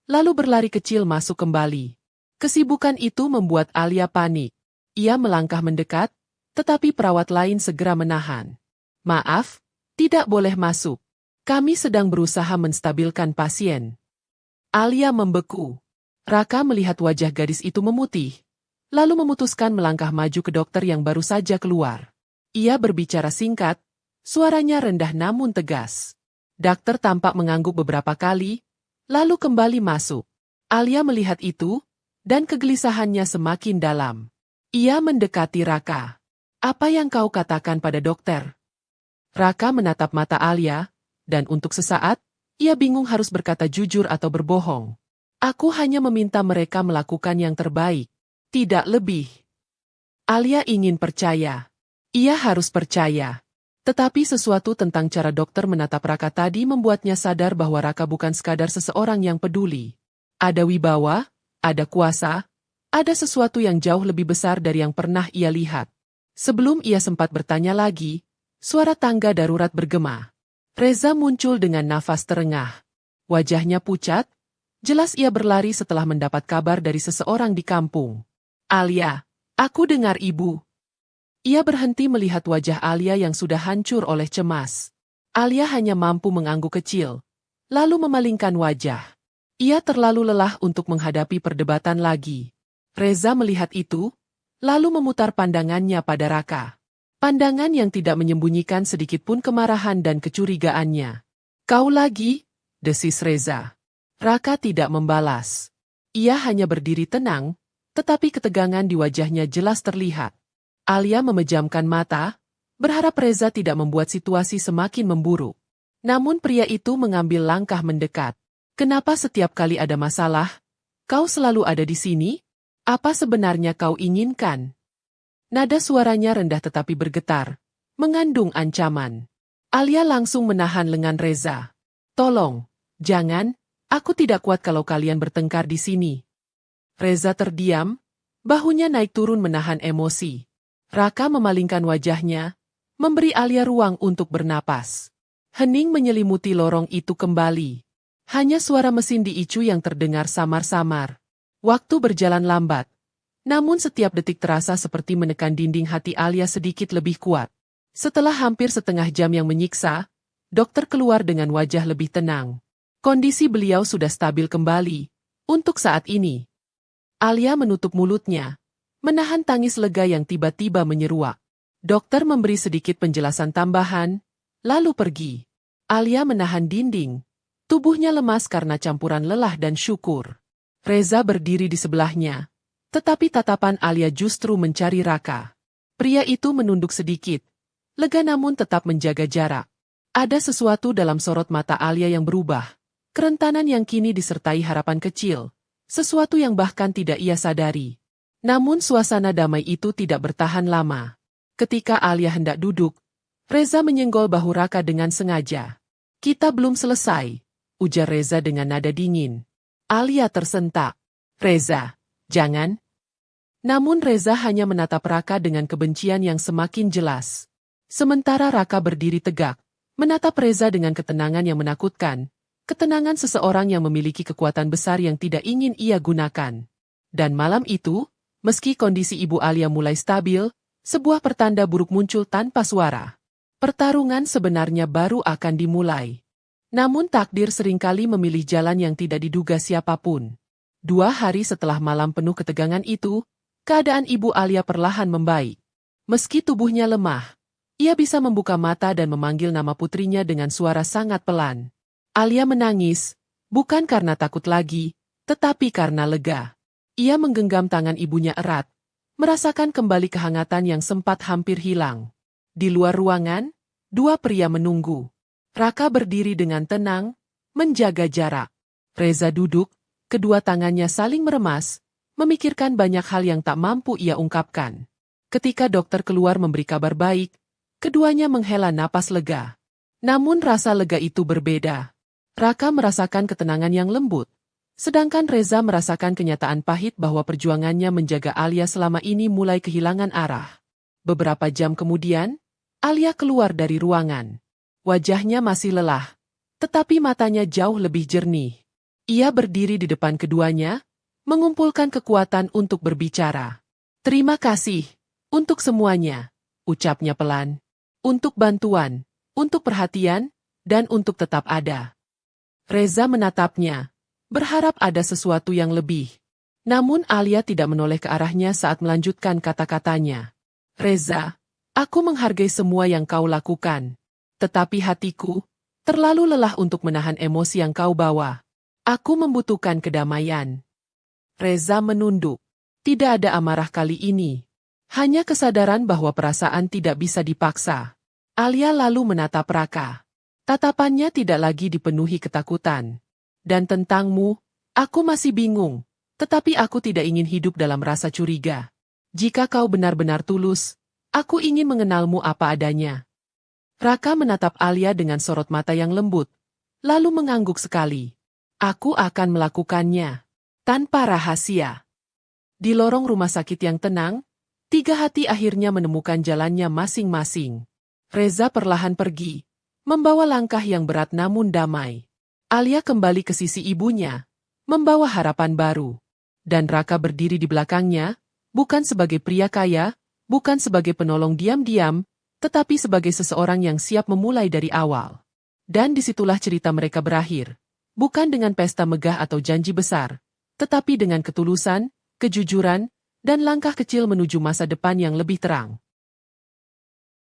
lalu berlari kecil masuk kembali. Kesibukan itu membuat Alia panik. Ia melangkah mendekat, tetapi perawat lain segera menahan. Maaf, tidak boleh masuk. Kami sedang berusaha menstabilkan pasien. Alia membeku. Raka melihat wajah gadis itu memutih, lalu memutuskan melangkah maju ke dokter yang baru saja keluar. Ia berbicara singkat, suaranya rendah namun tegas. Dokter tampak mengangguk beberapa kali, lalu kembali masuk. Alia melihat itu, dan kegelisahannya semakin dalam. Ia mendekati Raka. Apa yang kau katakan pada dokter? Raka menatap mata Alia, dan untuk sesaat, ia bingung harus berkata jujur atau berbohong. Aku hanya meminta mereka melakukan yang terbaik, tidak lebih. Alia ingin percaya. Ia harus percaya. Tetapi sesuatu tentang cara dokter menatap Raka tadi membuatnya sadar bahwa Raka bukan sekadar seseorang yang peduli. Ada wibawa, ada kuasa, ada sesuatu yang jauh lebih besar dari yang pernah ia lihat. Sebelum ia sempat bertanya lagi, suara tangga darurat bergema. Reza muncul dengan nafas terengah. Wajahnya pucat, jelas ia berlari setelah mendapat kabar dari seseorang di kampung. Alia, aku dengar ibu. Ia berhenti melihat wajah Alia yang sudah hancur oleh cemas. Alia hanya mampu mengangguk kecil, lalu memalingkan wajah. Ia terlalu lelah untuk menghadapi perdebatan lagi. Reza melihat itu, lalu memutar pandangannya pada Raka. Pandangan yang tidak menyembunyikan sedikitpun kemarahan dan kecurigaannya. Kau lagi? Desis Reza. Raka tidak membalas. Ia hanya berdiri tenang, tetapi ketegangan di wajahnya jelas terlihat. Alia memejamkan mata, berharap Reza tidak membuat situasi semakin memburuk. Namun pria itu mengambil langkah mendekat. Kenapa setiap kali ada masalah, kau selalu ada di sini? Apa sebenarnya kau inginkan? Nada suaranya rendah tetapi bergetar, mengandung ancaman. Alia langsung menahan lengan Reza. Tolong, jangan. Aku tidak kuat kalau kalian bertengkar di sini. Reza terdiam, bahunya naik turun menahan emosi. Raka memalingkan wajahnya, memberi Alia ruang untuk bernapas. Hening menyelimuti lorong itu kembali. Hanya suara mesin di ICU yang terdengar samar-samar. Waktu berjalan lambat, namun setiap detik terasa seperti menekan dinding hati Alia sedikit lebih kuat. Setelah hampir setengah jam yang menyiksa, dokter keluar dengan wajah lebih tenang. Kondisi beliau sudah stabil kembali, untuk saat ini. Alia menutup mulutnya, menahan tangis lega yang tiba-tiba menyeruak. Dokter memberi sedikit penjelasan tambahan, lalu pergi. Alia menahan dinding, tubuhnya lemas karena campuran lelah dan syukur. Reza berdiri di sebelahnya, tetapi tatapan Alia justru mencari Raka. Pria itu menunduk sedikit, lega namun tetap menjaga jarak. Ada sesuatu dalam sorot mata Alia yang berubah. Kerentanan yang kini disertai harapan kecil, sesuatu yang bahkan tidak ia sadari. Namun suasana damai itu tidak bertahan lama. Ketika Alia hendak duduk, Reza menyenggol bahu Raka dengan sengaja. Kita belum selesai, ujar Reza dengan nada dingin. Alia tersentak. Reza, jangan. Namun Reza hanya menatap Raka dengan kebencian yang semakin jelas. Sementara Raka berdiri tegak, menatap Reza dengan ketenangan yang menakutkan, ketenangan seseorang yang memiliki kekuatan besar yang tidak ingin ia gunakan. Dan malam itu, meski kondisi Ibu Alia mulai stabil, sebuah pertanda buruk muncul tanpa suara. Pertarungan sebenarnya baru akan dimulai. Namun takdir seringkali memilih jalan yang tidak diduga siapapun. 2 hari setelah malam penuh ketegangan itu, keadaan Ibu Alia perlahan membaik. Meski tubuhnya lemah, ia bisa membuka mata dan memanggil nama putrinya dengan suara sangat pelan. Alia menangis, bukan karena takut lagi, tetapi karena lega. Ia menggenggam tangan ibunya erat, merasakan kembali kehangatan yang sempat hampir hilang. Di luar ruangan, 2 pria menunggu. Raka berdiri dengan tenang, menjaga jarak. Reza duduk, kedua tangannya saling meremas, memikirkan banyak hal yang tak mampu ia ungkapkan. Ketika dokter keluar memberi kabar baik, keduanya menghela napas lega. Namun rasa lega itu berbeda. Raka merasakan ketenangan yang lembut, sedangkan Reza merasakan kenyataan pahit bahwa perjuangannya menjaga Alia selama ini mulai kehilangan arah. Beberapa jam kemudian, Alia keluar dari ruangan. Wajahnya masih lelah, tetapi matanya jauh lebih jernih. Ia berdiri di depan keduanya, mengumpulkan kekuatan untuk berbicara. "Terima kasih untuk semuanya," ucapnya pelan. "Untuk bantuan, untuk perhatian, dan untuk tetap ada." Reza menatapnya, berharap ada sesuatu yang lebih. Namun Alia tidak menoleh ke arahnya saat melanjutkan kata-katanya. "Reza, aku menghargai semua yang kau lakukan. Tetapi hatiku terlalu lelah untuk menahan emosi yang kau bawa. Aku membutuhkan kedamaian." Reza menunduk. Tidak ada amarah kali ini. Hanya kesadaran bahwa perasaan tidak bisa dipaksa. Alia lalu menatap Raka. Tatapannya tidak lagi dipenuhi ketakutan. "Dan tentangmu, aku masih bingung. Tetapi aku tidak ingin hidup dalam rasa curiga. Jika kau benar-benar tulus, aku ingin mengenalmu apa adanya." Raka menatap Alia dengan sorot mata yang lembut, lalu mengangguk sekali. "Aku akan melakukannya. Tanpa rahasia." Di lorong rumah sakit yang tenang, 3 hati akhirnya menemukan jalannya masing-masing. Reza perlahan pergi, membawa langkah yang berat namun damai. Alia kembali ke sisi ibunya, membawa harapan baru. Dan Raka berdiri di belakangnya, bukan sebagai pria kaya, bukan sebagai penolong diam-diam, tetapi sebagai seseorang yang siap memulai dari awal. Dan disitulah cerita mereka berakhir. Bukan dengan pesta megah atau janji besar, tetapi dengan ketulusan, kejujuran, dan langkah kecil menuju masa depan yang lebih terang.